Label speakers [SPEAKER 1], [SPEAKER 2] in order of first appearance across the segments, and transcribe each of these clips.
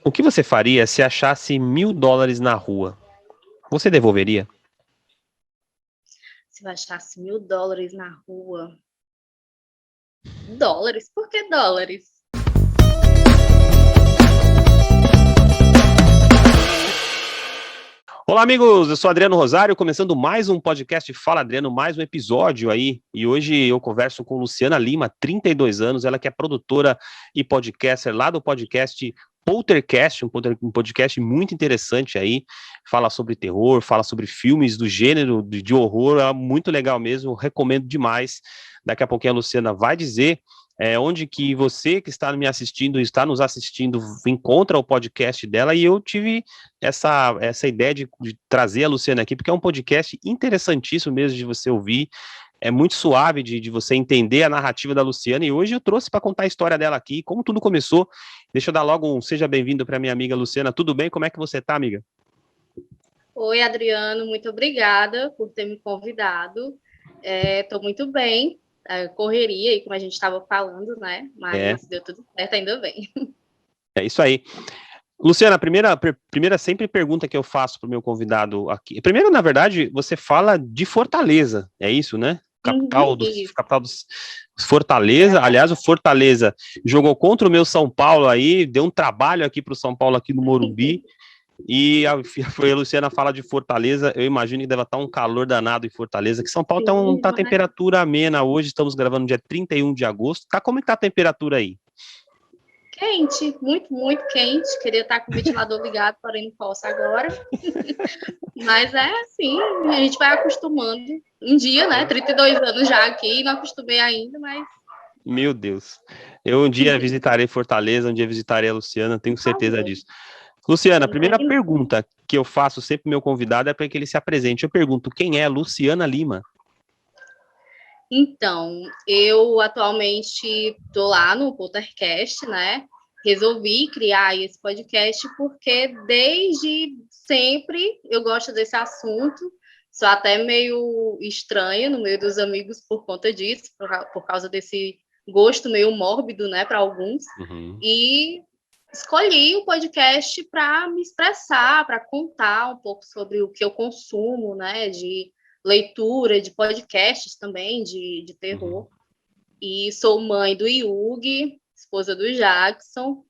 [SPEAKER 1] O que você faria se achasse $1.000 na rua? Você devolveria?
[SPEAKER 2] Se eu achasse $1.000 na rua. Dólares? Por que dólares?
[SPEAKER 1] Olá, amigos, eu sou Adriano Rosário, começando mais um podcast Fala Adriano, mais um episódio aí, e hoje eu converso com Luciana Lima, 32 anos, ela que é produtora e podcaster lá do podcast Poltercast, um podcast muito interessante aí, fala sobre terror, fala sobre filmes do gênero de horror, é muito legal mesmo, recomendo demais. Daqui a pouquinho a Luciana vai dizer onde que você que está me assistindo, está nos assistindo, encontra o podcast dela, e eu tive essa ideia de trazer a Luciana aqui, porque é um podcast interessantíssimo mesmo de você ouvir, é muito suave de você entender a narrativa da Luciana, e hoje eu trouxe para contar a história dela aqui, como tudo começou. Deixa eu dar logo um seja bem-vindo para minha amiga Luciana. Tudo bem? Como é que você tá, amiga?
[SPEAKER 2] Oi, Adriano, muito obrigada por ter me convidado. Estou muito bem, correria aí, como a gente estava falando, né? Mas deu tudo certo, ainda bem.
[SPEAKER 1] É isso aí. Luciana, a primeira sempre pergunta que eu faço para o meu convidado aqui. Primeiro, na verdade, você fala de Fortaleza, é isso, né? Capital do Fortaleza. Aliás, o Fortaleza jogou contra o meu São Paulo aí, deu um trabalho aqui para o São Paulo aqui no Morumbi. E a Luciana fala de Fortaleza, eu imagino que deve estar um calor danado em Fortaleza, que São Paulo tá temperatura amena hoje, estamos gravando no dia 31 de agosto. Como é que tá a temperatura aí?
[SPEAKER 2] Quente, muito, muito quente. Queria estar com o ventilador ligado, porém não posso agora. Mas é assim, a gente vai acostumando. Um dia, né? 32 anos já aqui, não acostumei ainda, mas...
[SPEAKER 1] Meu Deus. Eu um dia visitarei Fortaleza, um dia visitarei a Luciana, tenho certeza disso. Luciana, a primeira pergunta que eu faço sempre pro meu convidado é para que ele se apresente. Eu pergunto, quem é Luciana Lima?
[SPEAKER 2] Então, eu atualmente estou lá no Poltercast, né? Resolvi criar esse podcast porque desde sempre eu gosto desse assunto. Sou até meio estranha no meio dos amigos por conta disso, por causa desse gosto meio mórbido, né, para alguns.
[SPEAKER 1] Uhum.
[SPEAKER 2] E escolhi o podcast para me expressar, para contar um pouco sobre o que eu consumo, né, de leitura, de podcasts também, de terror.
[SPEAKER 1] Uhum.
[SPEAKER 2] E sou mãe do Yugi, esposa do Jackson,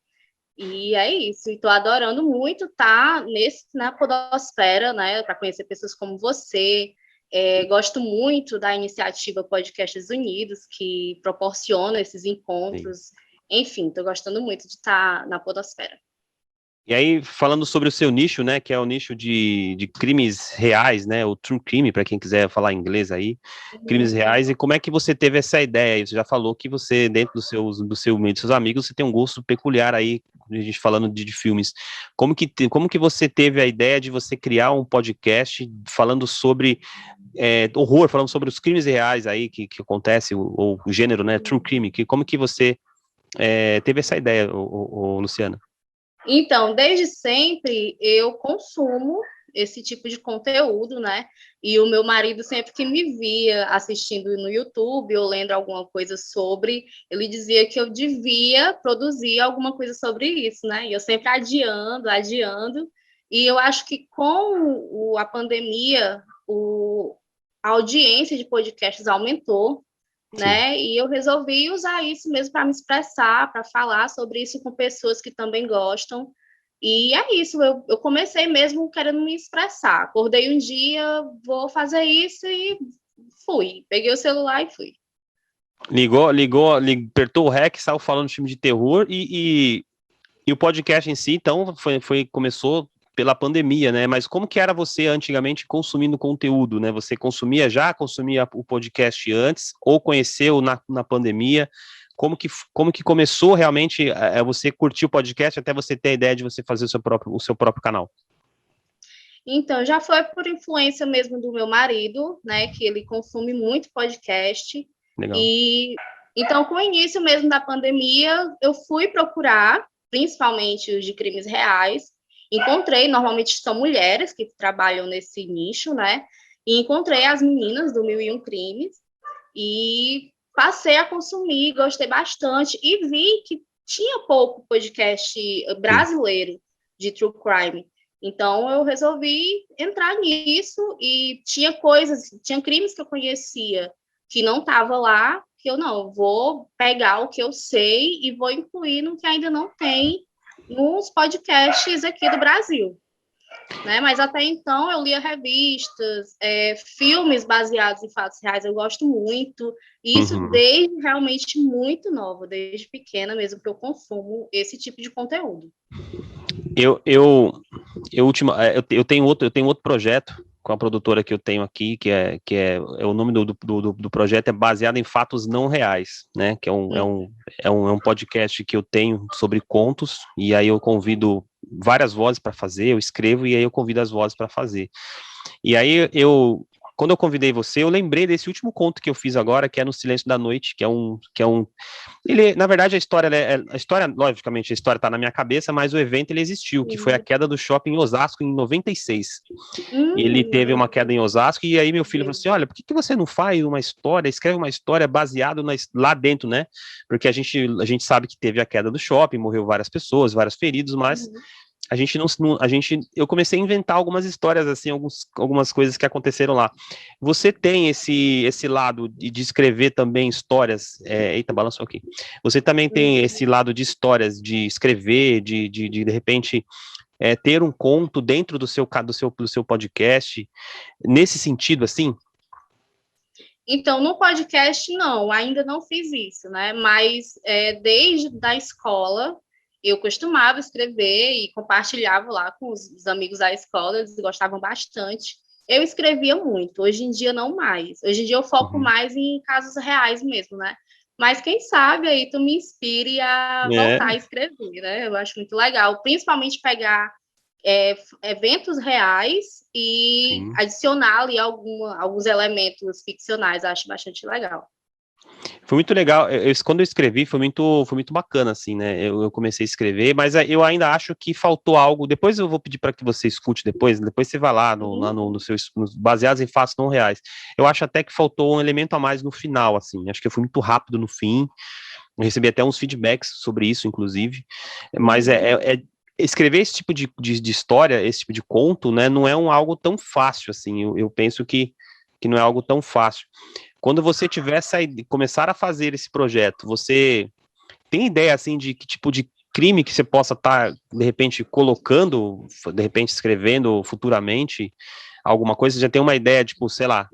[SPEAKER 2] e é isso. E estou adorando muito estar na podosfera, né, para conhecer pessoas como você. Gosto muito da iniciativa Podcasts Unidos, que proporciona esses encontros. Sim. Enfim, estou gostando muito de estar na podosfera.
[SPEAKER 1] E aí, falando sobre o seu nicho, né, que é o nicho de crimes reais, né, o true crime, para quem quiser falar inglês aí, crimes reais, e como é que você teve essa ideia? Você já falou que você, dentro do seu meio dos seus amigos, você tem um gosto peculiar aí, a gente falando de filmes. Como que você teve a ideia de você criar um podcast falando sobre horror, falando sobre os crimes reais aí que acontece, o gênero, né, true crime, como que você teve essa ideia, Luciana?
[SPEAKER 2] Então, desde sempre eu consumo esse tipo de conteúdo, né? E o meu marido, sempre que me via assistindo no YouTube ou lendo alguma coisa sobre, ele dizia que eu devia produzir alguma coisa sobre isso, né? E eu sempre adiando. E eu acho que com a pandemia, a audiência de podcasts aumentou, né? E eu resolvi usar isso mesmo para me expressar, para falar sobre isso com pessoas que também gostam. E é isso, eu comecei mesmo querendo me expressar. Acordei um dia, vou fazer isso e fui. Peguei o celular e fui.
[SPEAKER 1] Apertou o REC, saiu falando de filme de terror e o podcast em si, então, começou pela pandemia, né? Mas como que era você antigamente consumindo conteúdo, né? Você consumia o podcast antes ou conheceu na pandemia? Como que começou realmente você curtir o podcast até você ter a ideia de você fazer o seu próprio canal?
[SPEAKER 2] Então, já foi por influência mesmo do meu marido, né? Que ele consome muito podcast.
[SPEAKER 1] Legal.
[SPEAKER 2] E então, com o início mesmo da pandemia, eu fui procurar, principalmente os de crimes reais. Encontrei, normalmente são mulheres que trabalham nesse nicho, né? E encontrei as meninas do 1001 Crimes e passei a consumir, gostei bastante e vi que tinha pouco podcast brasileiro. de true crime. Então, eu resolvi entrar nisso e tinha crimes que eu conhecia que não estava lá, que eu não, vou pegar o que eu sei e vou incluir no que ainda não tem nos podcasts aqui do Brasil. Né? Mas até então eu lia revistas, filmes baseados em fatos reais, eu gosto muito, e isso desde realmente muito nova, desde pequena mesmo, que eu consumo esse tipo de conteúdo.
[SPEAKER 1] Eu tenho outro projeto com a produtora que eu tenho aqui, o nome do projeto é baseado em fatos não reais, né? Que é um podcast que eu tenho sobre contos, e aí eu convido várias vozes para fazer, eu escrevo e aí eu convido as vozes para fazer. E aí quando eu convidei você, eu lembrei desse último conto que eu fiz agora, que é No Silêncio da Noite, ele, na verdade, logicamente, a história está na minha cabeça, mas o evento ele existiu, que foi a queda do shopping em Osasco em 96. Ele teve uma queda em Osasco, e aí meu filho falou assim, olha, por que você não faz uma história, escreve uma história baseada lá dentro, né? Porque a gente sabe que teve a queda do shopping, morreu várias pessoas, vários feridos, mas eu comecei a inventar algumas histórias, assim, algumas coisas que aconteceram lá. Você tem esse lado de escrever também histórias, eita, balançou aqui. Você também tem esse lado de histórias, de escrever, de repente, ter um conto dentro do seu podcast, nesse sentido, assim?
[SPEAKER 2] Então, no podcast, não, ainda não fiz isso, né? Mas desde da escola, eu costumava escrever e compartilhava lá com os amigos da escola, eles gostavam bastante. Eu escrevia muito, hoje em dia não mais. Hoje em dia eu foco mais em casos reais mesmo, né? Mas quem sabe aí tu me inspire a voltar a escrever, né? Eu acho muito legal, principalmente pegar eventos reais e adicionar ali alguns elementos ficcionais, acho bastante legal.
[SPEAKER 1] Foi muito legal, quando eu escrevi foi muito bacana, assim, né, eu comecei a escrever, mas eu ainda acho que faltou algo, depois eu vou pedir para que você escute depois você vai lá, baseados em fatos não reais, eu acho até que faltou um elemento a mais no final, assim, acho que eu fui muito rápido no fim, eu recebi até uns feedbacks sobre isso, inclusive, mas escrever esse tipo de história, esse tipo de conto, né, não é algo tão fácil, assim, eu penso que não é algo tão fácil. Quando você começar a fazer esse projeto, você tem ideia, assim, de que tipo de crime que você possa estar, de repente, colocando, de repente, escrevendo futuramente, alguma coisa? Você já tem uma ideia, tipo, sei lá,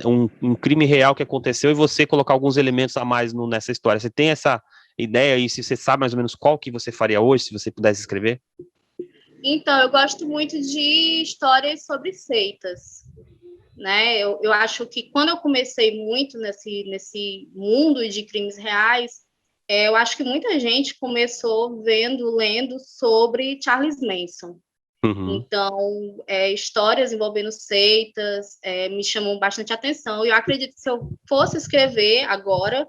[SPEAKER 1] um crime real que aconteceu e você colocar alguns elementos a mais nessa história. Você tem essa ideia e se você sabe mais ou menos qual que você faria hoje, se você pudesse escrever?
[SPEAKER 2] Então, eu gosto muito de histórias sobre seitas. Né? Eu acho que quando eu comecei muito nesse mundo de crimes reais, eu acho que muita gente começou lendo sobre Charles Manson. Então, histórias envolvendo seitas me chamam bastante atenção. E eu acredito que se eu fosse escrever agora,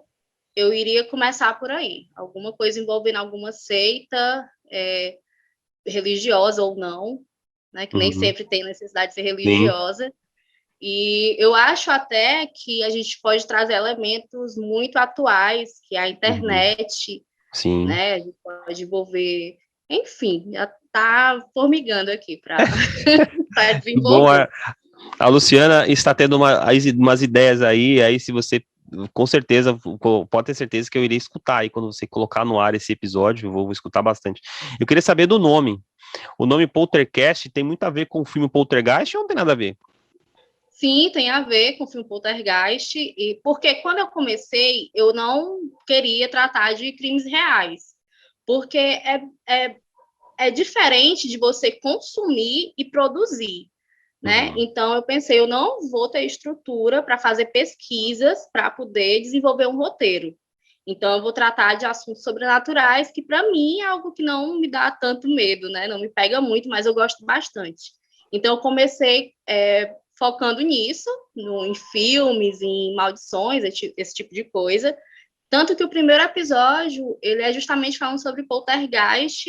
[SPEAKER 2] eu iria começar por aí. Alguma coisa envolvendo alguma seita, religiosa ou não, né? Que nem sempre tem necessidade de ser religiosa. Sim. E eu acho até que a gente pode trazer elementos muito atuais, que é a internet, né? A gente pode envolver, enfim, já está formigando aqui para desenvolver.
[SPEAKER 1] Bom, a Luciana está tendo umas ideias aí se você, com certeza, pode ter certeza que eu irei escutar aí, quando você colocar no ar esse episódio, eu vou escutar bastante. Eu queria saber do nome. O nome Poltercast tem muito a ver com o filme Poltergeist ou não tem nada a ver?
[SPEAKER 2] Sim, tem a ver com o filme Poltergeist, porque quando eu comecei, eu não queria tratar de crimes reais, porque é diferente de você consumir e produzir, né? Então, eu pensei, eu não vou ter estrutura para fazer pesquisas para poder desenvolver um roteiro. Então, eu vou tratar de assuntos sobrenaturais, que para mim é algo que não me dá tanto medo, né? Não me pega muito, mas eu gosto bastante. Então, eu comecei focando nisso, em filmes, em maldições, esse tipo de coisa. Tanto que o primeiro episódio, ele é justamente falando sobre Poltergeist,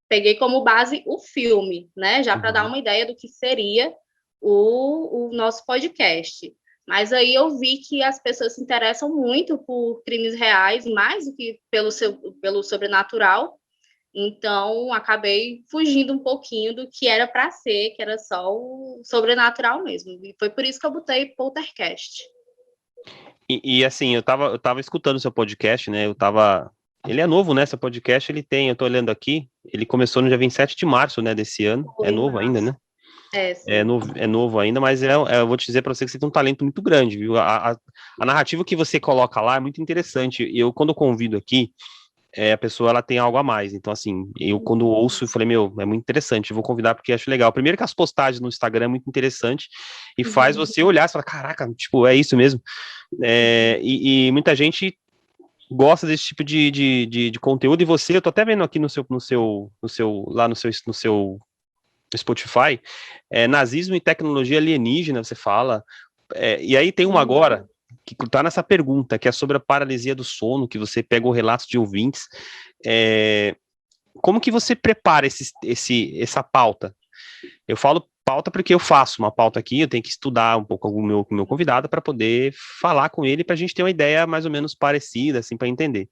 [SPEAKER 2] peguei como base o filme, né? Já para dar uma ideia do que seria o nosso podcast. Mas aí eu vi que as pessoas se interessam muito por crimes reais, mais do que pelo sobrenatural. Então, acabei fugindo um pouquinho do que era para ser, que era só o sobrenatural mesmo. E foi por isso que eu botei Poltercast.
[SPEAKER 1] E assim, eu tava escutando o seu podcast, né? Ele é novo, né? Seu podcast, eu tô olhando aqui, ele começou no dia 27 de março, né, desse ano.
[SPEAKER 2] Foi
[SPEAKER 1] É
[SPEAKER 2] em
[SPEAKER 1] novo ainda,
[SPEAKER 2] março.
[SPEAKER 1] né?
[SPEAKER 2] Sim.
[SPEAKER 1] É novo ainda, mas eu vou te dizer pra você que você tem um talento muito grande, viu? A narrativa que você coloca lá é muito interessante. Quando eu convido aqui, a pessoa ela tem algo a mais. Então, assim, eu quando ouço, eu falei, meu, é muito interessante, eu vou convidar porque acho legal. Primeiro que as postagens no Instagram é muito interessante e faz você olhar e falar, caraca, tipo, é isso mesmo. E muita gente gosta desse tipo de conteúdo, e você, eu tô até vendo aqui lá no seu Spotify, nazismo e tecnologia alienígena, você fala, e aí tem uma agora, que tá nessa pergunta, que é sobre a paralisia do sono, que você pega o relato de ouvintes, como que você prepara essa pauta? Eu falo pauta porque eu faço uma pauta aqui, eu tenho que estudar um pouco com o meu convidado para poder falar com ele, para a gente ter uma ideia mais ou menos parecida, assim, para entender.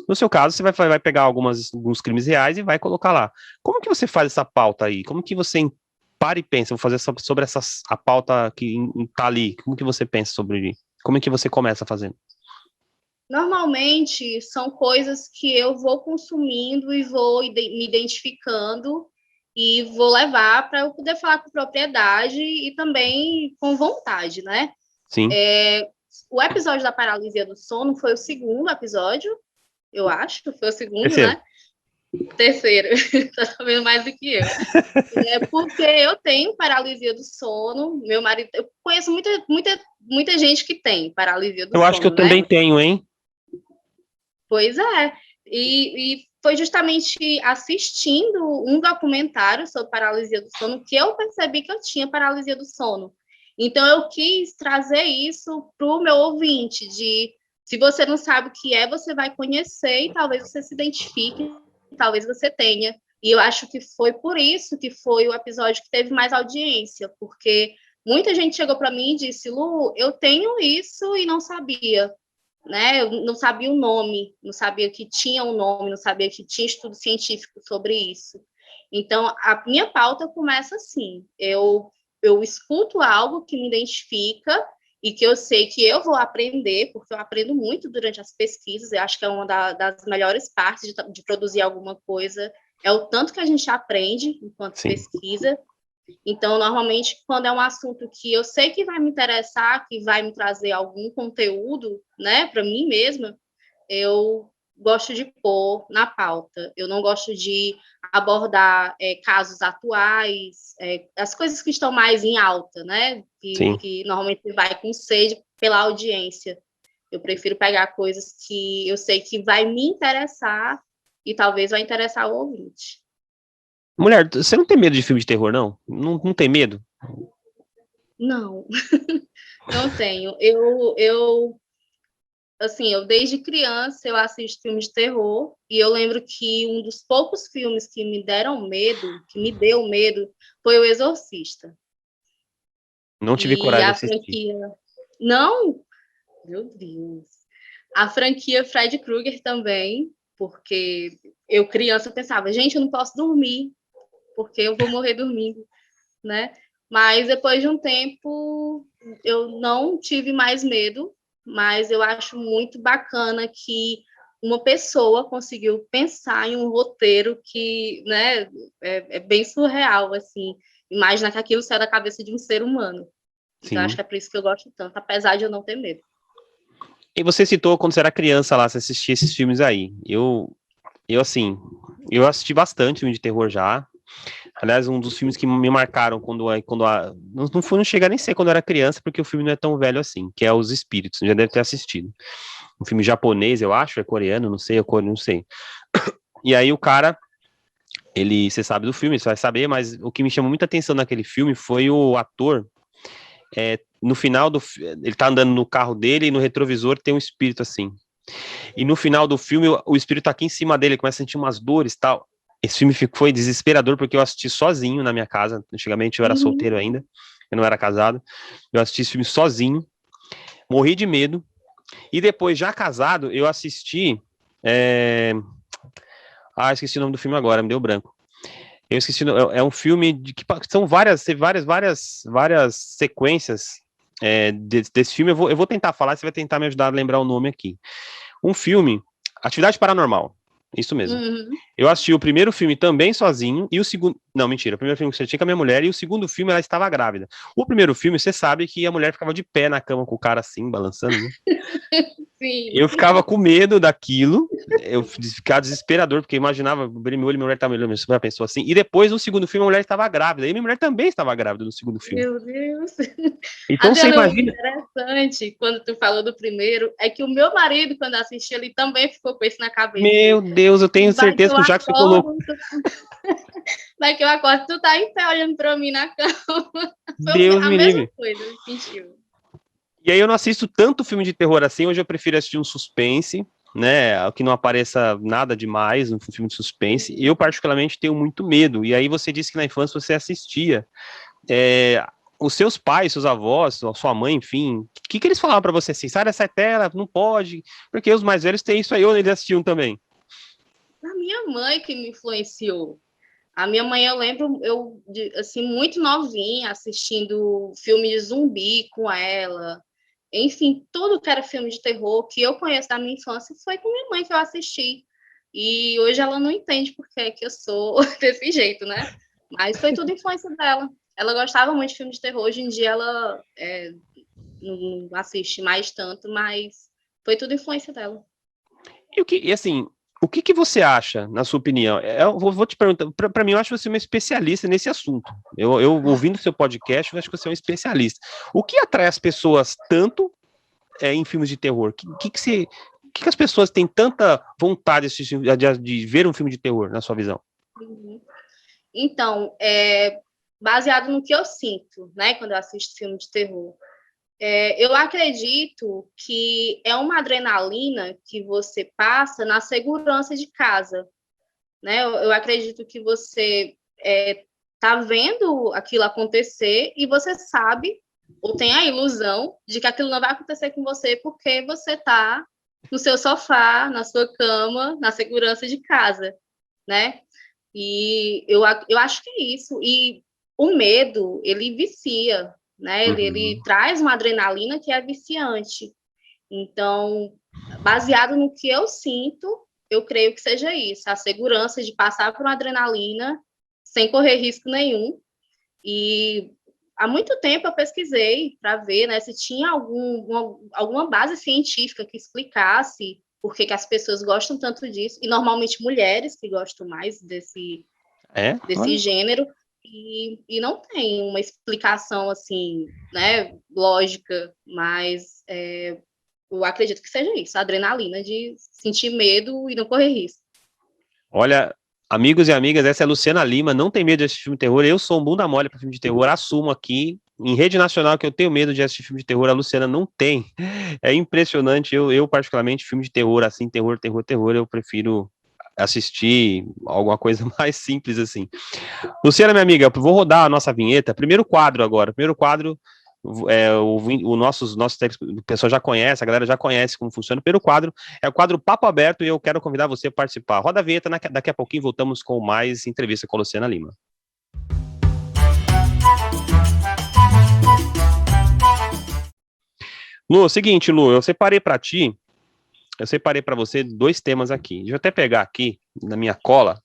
[SPEAKER 1] No seu caso, você vai pegar alguns crimes reais e vai colocar lá. Como que você faz essa pauta aí? Como que você para e pensa, vou fazer sobre a pauta que tá ali, como que você pensa sobre, como é que você começa fazendo?
[SPEAKER 2] Normalmente são coisas que eu vou consumindo e vou me identificando e vou levar para eu poder falar com propriedade e também com vontade, né?
[SPEAKER 1] Sim.
[SPEAKER 2] O episódio da paralisia do sono foi o segundo episódio, eu acho que foi o segundo,
[SPEAKER 1] Terceiro.
[SPEAKER 2] né? Terceiro, tá sabendo mais do que eu. Porque eu tenho paralisia do sono, meu marido, eu conheço muita gente que tem paralisia do
[SPEAKER 1] Eu acho que eu
[SPEAKER 2] sono, né?
[SPEAKER 1] também tenho, hein?
[SPEAKER 2] Pois é. E foi justamente assistindo um documentário sobre paralisia do sono que eu percebi que eu tinha paralisia do sono. Então, eu quis trazer isso para o meu ouvinte, de se você não sabe o que é, você vai conhecer e talvez você se identifique, talvez você tenha. E eu acho que foi por isso que foi o episódio que teve mais audiência, porque muita gente chegou para mim e disse, Lu, eu tenho isso e não sabia. Né? Eu não sabia o nome, não sabia que tinha um nome, não sabia que tinha estudo científico sobre isso. Então, a minha pauta começa assim: eu escuto algo que me identifica e que eu sei que eu vou aprender, porque eu aprendo muito durante as pesquisas, eu acho que é uma das melhores partes de produzir alguma coisa, é o tanto que a gente aprende enquanto
[SPEAKER 1] Sim.
[SPEAKER 2] pesquisa. Então, normalmente, quando é um assunto que eu sei que vai me interessar, que vai me trazer algum conteúdo, né, para mim mesma, eu gosto de pôr na pauta. Eu não gosto de abordar casos atuais, as coisas que estão mais em alta, né, que normalmente vai com sede pela audiência. Eu prefiro pegar coisas que eu sei que vai me interessar e talvez vai interessar o ouvinte.
[SPEAKER 1] Mulher, você não tem medo de filme de terror, não? Não tem medo?
[SPEAKER 2] Não, não tenho. Assim, eu desde criança eu assisto filmes de terror e eu lembro que um dos poucos filmes que me deram medo, que me deu medo, foi O Exorcista.
[SPEAKER 1] Não tive
[SPEAKER 2] E
[SPEAKER 1] coragem de
[SPEAKER 2] a
[SPEAKER 1] assistir.
[SPEAKER 2] franquia... Não? Meu Deus. A franquia Fred Krueger também, porque eu criança pensava, gente, eu não posso dormir, porque eu vou morrer dormindo, né? Mas depois de um tempo eu não tive mais medo, mas eu acho muito bacana que uma pessoa conseguiu pensar em um roteiro que, né, é bem surreal, assim, imaginar que aquilo saiu da cabeça de um ser humano. Então acho
[SPEAKER 1] Sim.
[SPEAKER 2] que é por isso que eu gosto tanto, apesar de eu não ter medo.
[SPEAKER 1] E você citou quando você era criança lá, você assistia esses filmes aí. Assim, eu assisti bastante filme de terror já. Aliás, um dos filmes que me marcaram não chega nem a ser quando eu era criança, porque o filme não é tão velho assim, que é Os Espíritos, já deve ter assistido. Um filme japonês, eu acho, é coreano, não sei, não sei. E aí o cara, você sabe do filme, você vai saber, mas o que me chamou muita atenção naquele filme foi o ator, no final ele tá andando no carro dele e no retrovisor tem um espírito assim. E no final do filme, o espírito tá aqui em cima dele, começa a sentir umas dores e tal. Esse filme foi desesperador porque eu assisti sozinho na minha casa. Antigamente eu era solteiro ainda, eu não era casado. Eu assisti esse filme sozinho, morri de medo. E depois, já casado, eu assisti Ah, esqueci o nome do filme agora, me deu branco. Eu esqueci, é um filme de que são várias sequências desse filme. Eu vou tentar falar, você vai tentar me ajudar a lembrar o nome aqui. Um filme, Atividade Paranormal. Isso mesmo.
[SPEAKER 2] Uhum.
[SPEAKER 1] Eu assisti o primeiro filme também sozinho, e o segundo... Não, mentira, o primeiro filme que eu assisti com a minha mulher, e o segundo filme ela estava grávida. O primeiro filme, você sabe que a mulher ficava de pé na cama com o cara assim, balançando, né?
[SPEAKER 2] Sim.
[SPEAKER 1] Eu ficava com medo daquilo, eu ficava desesperador, porque eu imaginava, abri meu olho e minha mulher estava olhando, você pensou assim, e depois no segundo filme a mulher estava grávida, e minha mulher também estava grávida no segundo filme.
[SPEAKER 2] Meu Deus.
[SPEAKER 1] Então você
[SPEAKER 2] Adriano,
[SPEAKER 1] imagina...
[SPEAKER 2] interessante, quando tu falou do primeiro, é que o meu marido, quando assistiu, ele também ficou com isso na cabeça.
[SPEAKER 1] Meu Deus, eu tenho certeza que o Jacques ficou louco.
[SPEAKER 2] Vai que eu acordo, tu tá em pé olhando pra mim na cama.
[SPEAKER 1] Deus
[SPEAKER 2] a
[SPEAKER 1] me
[SPEAKER 2] mesma
[SPEAKER 1] livre.
[SPEAKER 2] coisa, ele sentiu.
[SPEAKER 1] E aí eu não assisto tanto filme de terror assim, hoje eu prefiro assistir um suspense, né, que não apareça nada demais, um filme de suspense. Eu particularmente tenho muito medo, e aí você disse que na infância você assistia. Os seus pais, seus avós, sua mãe, enfim, o que eles falavam pra você assim? Sai dessa tela, não pode, porque os mais velhos têm isso aí, ou eles assistiam também?
[SPEAKER 2] A minha mãe que me influenciou. A minha mãe, eu lembro, assim, muito novinha, assistindo filme de zumbi com ela. Enfim, tudo que era filme de terror que eu conheço da minha infância foi com minha mãe que eu assisti. E hoje ela não entende por que eu sou desse jeito, né? Mas foi tudo influência dela. Ela gostava muito de filme de terror. Hoje em dia ela não assiste mais tanto, mas foi tudo influência dela.
[SPEAKER 1] E assim, o que você acha, na sua opinião? Eu vou te perguntar, para mim, eu acho você uma especialista nesse assunto. Eu ouvindo seu podcast, eu acho que você é um especialista. O que atrai as pessoas tanto em filmes de terror? Que as pessoas têm tanta vontade de ver um filme de terror, na sua visão?
[SPEAKER 2] Então, baseado no que eu sinto, né, quando eu assisto filme de terror, eu acredito que é uma adrenalina que você passa na segurança de casa, né? Eu acredito que você tá vendo aquilo acontecer e você sabe ou tem a ilusão de que aquilo não vai acontecer com você porque você tá no seu sofá, na sua cama, na segurança de casa, né? E eu acho que é isso. E o medo, ele vicia, né? Ele traz uma adrenalina que é viciante. Então, baseado no que eu sinto, eu creio que seja isso. A segurança de passar por uma adrenalina sem correr risco nenhum. E há muito tempo eu pesquisei para ver, né, se tinha alguma base científica que explicasse por que as pessoas gostam tanto disso, e normalmente mulheres que gostam mais desse gênero, e não tem uma explicação assim, né, lógica, mas eu acredito que seja isso, a adrenalina de sentir medo e não correr risco.
[SPEAKER 1] Olha, amigos e amigas, essa é a Luciana Lima, não tem medo de assistir filme de terror, eu sou um bunda mole para filme de terror, assumo aqui, em rede nacional, que eu tenho medo de assistir filme de terror, a Luciana não tem, é impressionante, eu particularmente, filme de terror, assim, terror, eu prefiro assistir alguma coisa mais simples, assim. Luciana, minha amiga, vou rodar a nossa vinheta, primeiro quadro, o pessoal já conhece, a galera já conhece como funciona. O primeiro quadro é o quadro Papo Aberto e eu quero convidar você a participar. Roda a vinheta, daqui a pouquinho voltamos com mais entrevista com a Luciana Lima. Lu, é o seguinte, Lu, eu separei para você 2 temas aqui. Deixa eu até pegar aqui na minha cola.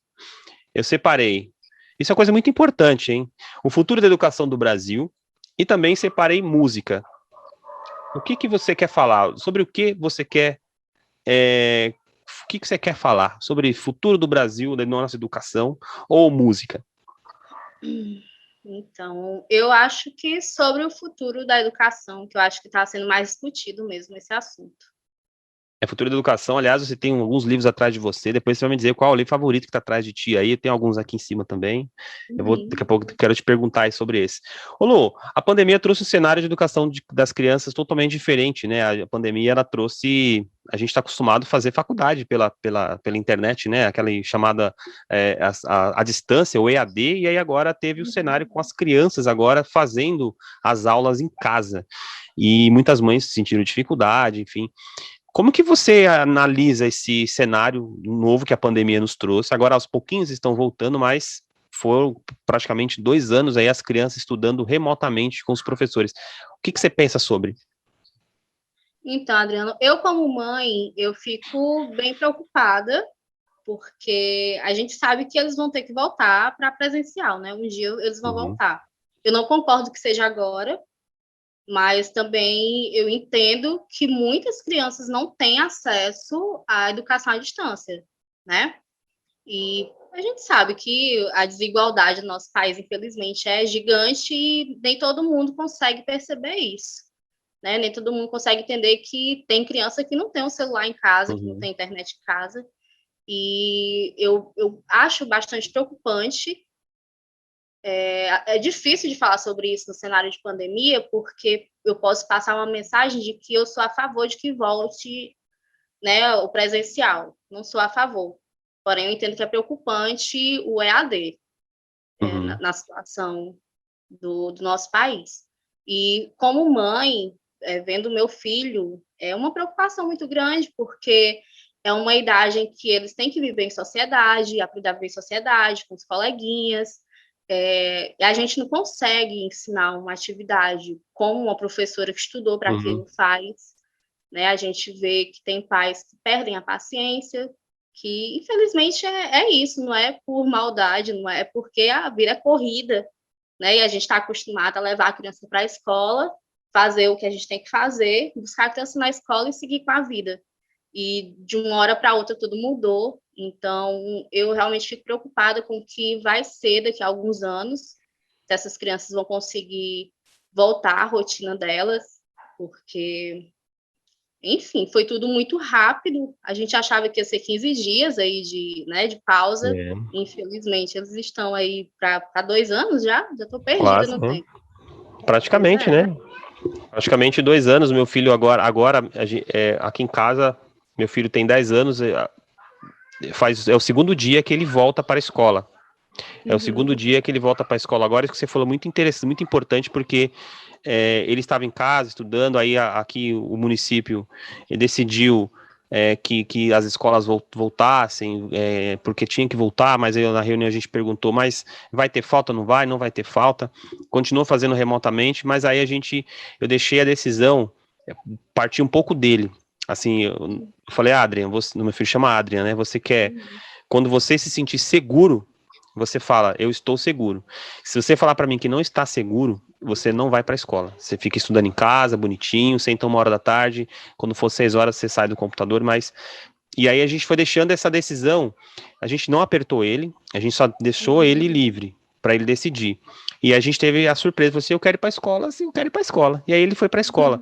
[SPEAKER 1] Eu separei. Isso é uma coisa muito importante, hein? O futuro da educação do Brasil. E também separei música. O que você quer falar? Sobre o que você quer... o que você quer falar? Sobre o futuro do Brasil, da nossa educação, ou música?
[SPEAKER 2] Então, eu acho que sobre o futuro da educação, que eu acho que está sendo mais discutido mesmo esse assunto.
[SPEAKER 1] Futuro da educação, aliás, você tem alguns livros atrás de você, depois você vai me dizer qual é o livro favorito que está atrás de ti aí, tem alguns aqui em cima também, daqui a pouco quero te perguntar aí sobre esse. Ô Lu, a pandemia trouxe um cenário de educação das crianças totalmente diferente, né, a pandemia, ela trouxe, a gente está acostumado a fazer faculdade pela internet, né, aquela chamada a distância, o EAD, e aí agora teve o cenário com as crianças agora fazendo as aulas em casa, e muitas mães sentiram dificuldade, enfim. Como que você analisa esse cenário novo que a pandemia nos trouxe? Agora, aos pouquinhos estão voltando, mas foram praticamente 2 anos aí as crianças estudando remotamente com os professores. O que você pensa sobre?
[SPEAKER 2] Então, Adriano, eu como mãe, eu fico bem preocupada, porque a gente sabe que eles vão ter que voltar para presencial, né? Um dia eles vão voltar. Eu não concordo que seja agora, mas também eu entendo que muitas crianças não têm acesso à educação à distância, né? E a gente sabe que a desigualdade no nosso país, infelizmente, é gigante e nem todo mundo consegue perceber isso, né? Nem todo mundo consegue entender que tem criança que não tem um celular em casa, que não tem internet em casa. E eu acho bastante preocupante. É difícil de falar sobre isso no cenário de pandemia, porque eu posso passar uma mensagem de que eu sou a favor de que volte, né, o presencial. Não sou a favor. Porém, eu entendo que é preocupante o EAD na situação do nosso país. E como mãe, vendo meu filho, é uma preocupação muito grande, porque é uma idade em que eles têm que viver em sociedade, aprender a viver em sociedade, com os coleguinhas. A gente não consegue ensinar uma atividade como uma professora que estudou para aquilo faz. Né? A gente vê que tem pais que perdem a paciência, que infelizmente é isso, não é por maldade, não é porque a vida é corrida, né? E a gente está acostumado a levar a criança para a escola, fazer o que a gente tem que fazer, buscar a criança na escola e seguir com a vida. E de uma hora para outra tudo mudou, então eu realmente fico preocupada com o que vai ser daqui a alguns anos, se essas crianças vão conseguir voltar à rotina delas, porque, enfim, foi tudo muito rápido. A gente achava que ia ser 15 dias aí de pausa. Infelizmente, eles estão aí para 2 anos já estou perdida no tempo.
[SPEAKER 1] Praticamente, né? Praticamente 2 anos. Meu filho agora aqui em casa, meu filho tem 10 anos, é o segundo dia que ele volta para a escola. É o segundo dia que ele volta para a escola. Agora, isso que você falou, muito interessante, muito importante, porque ele estava em casa estudando, aí aqui o município decidiu que as escolas voltassem, porque tinha que voltar, mas aí na reunião a gente perguntou, mas vai ter falta, não vai? Não vai ter falta. Continuou fazendo remotamente, mas aí eu deixei a decisão partir um pouco dele. Assim, eu falei, Adrian, meu filho chama Adrian, né? Você quer, quando você se sentir seguro, você fala, eu estou seguro. Se você falar para mim que não está seguro, você não vai para a escola. Você fica estudando em casa, bonitinho, senta 1 hora da tarde, quando for 6 horas você sai do computador, mas... E aí a gente foi deixando essa decisão, a gente não apertou ele, a gente só deixou ele livre, para ele decidir. E a gente teve a surpresa, falou assim, eu quero ir para a escola, sim, eu quero ir para a escola. E aí ele foi para a escola.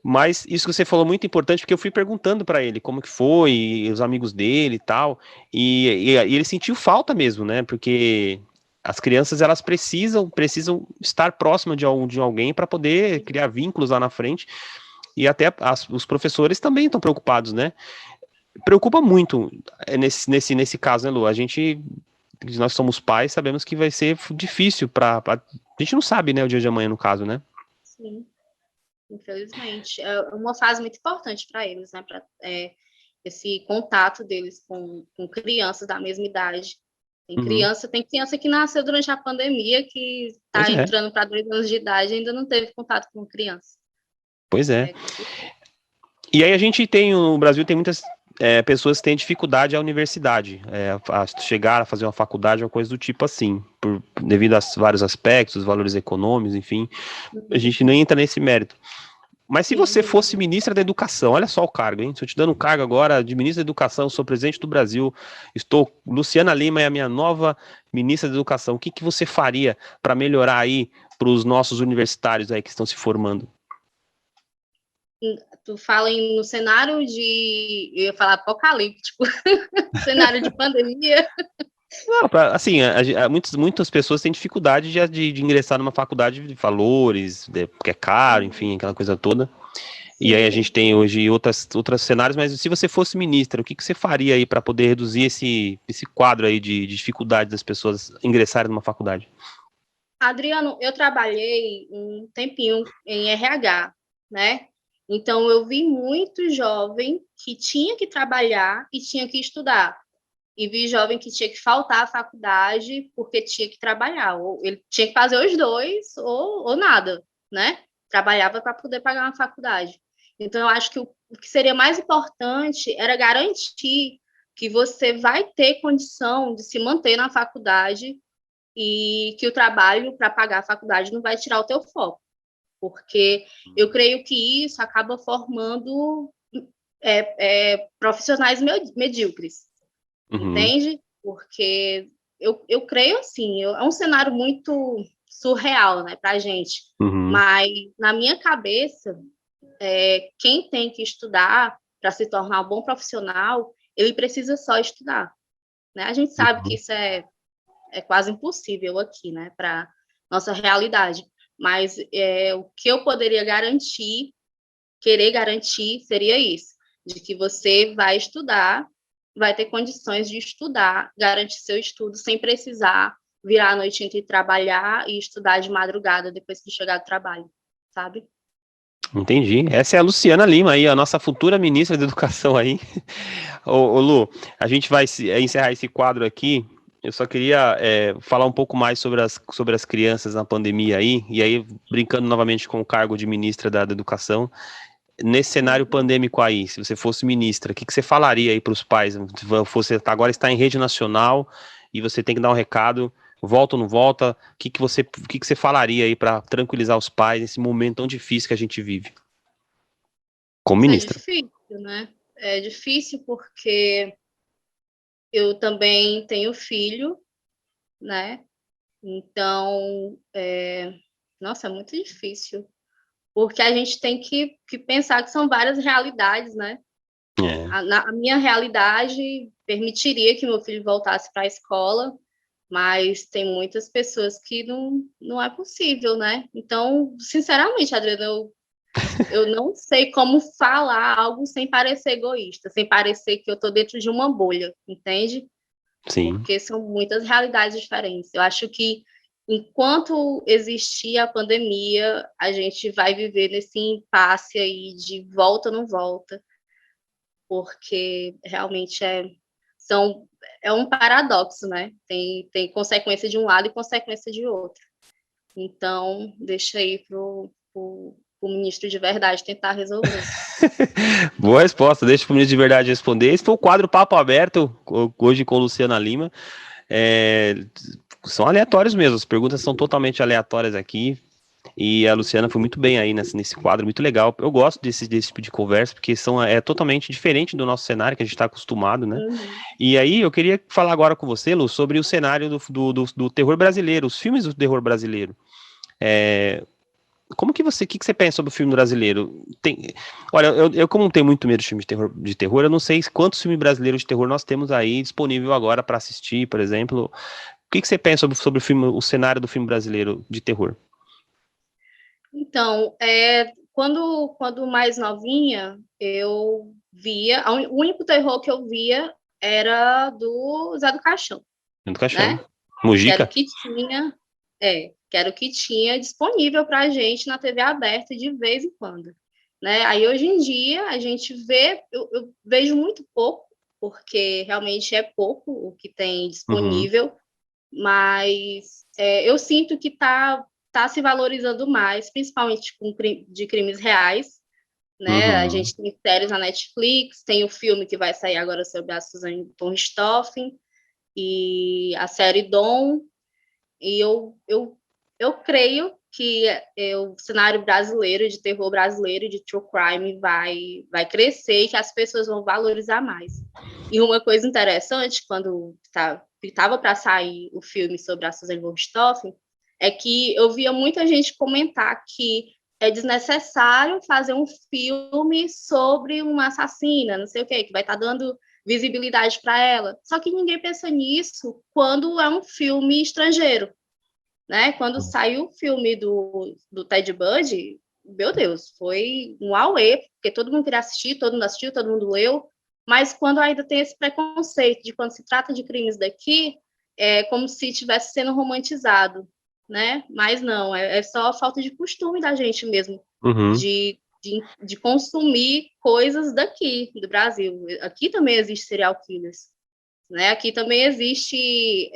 [SPEAKER 1] Mas isso que você falou é muito importante, porque eu fui perguntando para ele como que foi, e os amigos dele e tal, e ele sentiu falta mesmo, né, porque as crianças, elas precisam estar próximas de alguém para poder criar vínculos lá na frente, e até os professores também estão preocupados, né, preocupa muito nesse caso, né, Lu, nós somos pais, sabemos que vai ser difícil a gente não sabe, né, o dia de amanhã no caso, né.
[SPEAKER 2] Sim. Infelizmente, é uma fase muito importante para eles, né? Esse contato deles com crianças da mesma idade. Tem criança que nasceu durante a pandemia, que está entrando para 2 anos de idade e ainda não teve contato com criança.
[SPEAKER 1] Pois é. E aí no Brasil tem muitas pessoas que têm dificuldade à universidade, a chegar a fazer uma faculdade, uma coisa do tipo assim, devido a vários aspectos, valores econômicos, enfim, a gente não entra nesse mérito. Mas se você fosse ministra da Educação, olha só o cargo, hein? Estou te dando um cargo agora de ministra da Educação, sou presidente do Brasil, Luciana Lima é a minha nova ministra da Educação. O que você faria para melhorar aí para os nossos universitários aí que estão se formando?
[SPEAKER 2] Tu fala no cenário eu ia falar apocalíptico, cenário de pandemia.
[SPEAKER 1] Não, assim, muitas pessoas têm dificuldade de ingressar numa faculdade de valores, porque é caro, enfim, aquela coisa toda. E aí a gente tem hoje outros cenários, mas se você fosse ministra, o que você faria aí para poder reduzir esse quadro aí de dificuldade das pessoas ingressarem numa faculdade?
[SPEAKER 2] Adriano, eu trabalhei um tempinho em RH, né? Então, eu vi muito jovem que tinha que trabalhar e tinha que estudar. E vi jovem que tinha que faltar à faculdade porque tinha que trabalhar. Ou ele tinha que fazer os dois, ou nada, né? Trabalhava para poder pagar uma faculdade. Então, eu acho que o que seria mais importante era garantir que você vai ter condição de se manter na faculdade e que o trabalho para pagar a faculdade não vai tirar o teu foco. Porque eu creio que isso acaba formando profissionais medíocres,
[SPEAKER 1] Uhum,
[SPEAKER 2] entende? Porque eu creio assim, é um cenário muito surreal, né, para a gente.
[SPEAKER 1] uhum,
[SPEAKER 2] Mas na minha cabeça, quem tem que estudar para se tornar um bom profissional, ele precisa só estudar, né? A gente sabe que
[SPEAKER 1] uhum.
[SPEAKER 2] isso é quase impossível aqui, né, para nossa realidade. Mas o que eu poderia garantir, querer garantir, seria isso, de que você vai estudar, vai ter condições de estudar, garantir seu estudo sem precisar virar a noite entre trabalhar e estudar de madrugada depois que chegar do trabalho, sabe?
[SPEAKER 1] Entendi. Essa é a Luciana Lima aí, a nossa futura ministra da Educação aí. Ô, Lu, a gente vai encerrar esse quadro aqui. Eu só queria falar um pouco mais sobre as crianças na pandemia aí, e aí brincando novamente com o cargo de ministra da Educação. Nesse cenário
[SPEAKER 2] Uhum.
[SPEAKER 1] pandêmico aí, se você fosse ministra, o que você falaria aí para os pais? Você agora está em rede nacional e você tem que dar um recado, volta ou não volta? O que você falaria aí para tranquilizar os pais nesse momento tão difícil que a gente vive? Como
[SPEAKER 2] Isso é
[SPEAKER 1] ministra.
[SPEAKER 2] difícil, né? É difícil porque eu também tenho filho, né? Então, nossa, é muito difícil, porque a gente tem que pensar que são várias realidades, né?
[SPEAKER 1] É.
[SPEAKER 2] A minha realidade permitiria que meu filho voltasse para a escola, mas tem muitas pessoas que não é possível, né? Então, sinceramente, Adriana, eu não sei como falar algo sem parecer egoísta, sem parecer que eu estou dentro de uma bolha, entende?
[SPEAKER 1] Sim.
[SPEAKER 2] Porque são muitas realidades diferentes. Eu acho que enquanto existir a pandemia, a gente vai viver nesse impasse aí de volta ou não volta, porque realmente é um paradoxo, né? Tem consequência de um lado e consequência de outro. Então, deixa aí pro ministro de verdade tentar resolver.
[SPEAKER 1] Boa resposta. Deixa o ministro de verdade responder. Esse foi o quadro Papo Aberto, hoje com Luciana Lima. É, são aleatórios mesmo, as perguntas são totalmente aleatórias aqui. E a Luciana foi muito bem aí nesse quadro, muito legal. Eu gosto desse tipo de conversa, porque é totalmente diferente do nosso cenário que a gente está acostumado, né?
[SPEAKER 2] Uhum.
[SPEAKER 1] E aí eu queria falar agora com você, Lu, sobre o cenário do terror brasileiro, os filmes do terror brasileiro. É, o que você pensa sobre o filme brasileiro? Olha, eu como não tenho muito medo de filme de terror, eu não sei quantos filmes brasileiros de terror nós temos aí disponível agora para assistir, por exemplo. O que você pensa sobre o cenário do filme brasileiro de terror?
[SPEAKER 2] Então, quando mais novinha, eu via. O único terror que eu via era do Zé do Caixão,
[SPEAKER 1] Dentro do caixão.
[SPEAKER 2] né? Que era o
[SPEAKER 1] Mujica?
[SPEAKER 2] que tinha, que era o que tinha disponível para a gente na TV aberta de vez em quando, né? Aí hoje em dia a gente vê, eu vejo muito pouco, porque realmente é pouco o que tem
[SPEAKER 1] Uhum,
[SPEAKER 2] disponível, mas eu sinto que tá se valorizando mais, principalmente de crimes reais, né? A
[SPEAKER 1] uhum.
[SPEAKER 2] gente tem séries na Netflix, tem o filme que vai sair agora sobre a Suzane von Richthofen e a série Dom, e eu creio que o cenário brasileiro, de terror brasileiro, de true crime, vai crescer e que as pessoas vão valorizar mais. E uma coisa interessante, quando estava para sair o filme sobre a Susan von Richthofen, é que eu via muita gente comentar que é desnecessário fazer um filme sobre uma assassina, não sei o quê, que vai estar dando visibilidade para ela. Só que ninguém pensa nisso quando é um filme estrangeiro, né? Quando saiu o filme do Ted Bundy, meu Deus, foi um auê, porque todo mundo queria assistir, todo mundo assistiu, todo mundo leu, mas quando ainda tem esse preconceito de quando se trata de crimes daqui, é como se estivesse sendo romantizado, né? Mas não, é só a falta de costume da gente mesmo,
[SPEAKER 1] Uhum.
[SPEAKER 2] de de consumir coisas daqui, do Brasil. Aqui também existe serial killers, né? Aqui também existe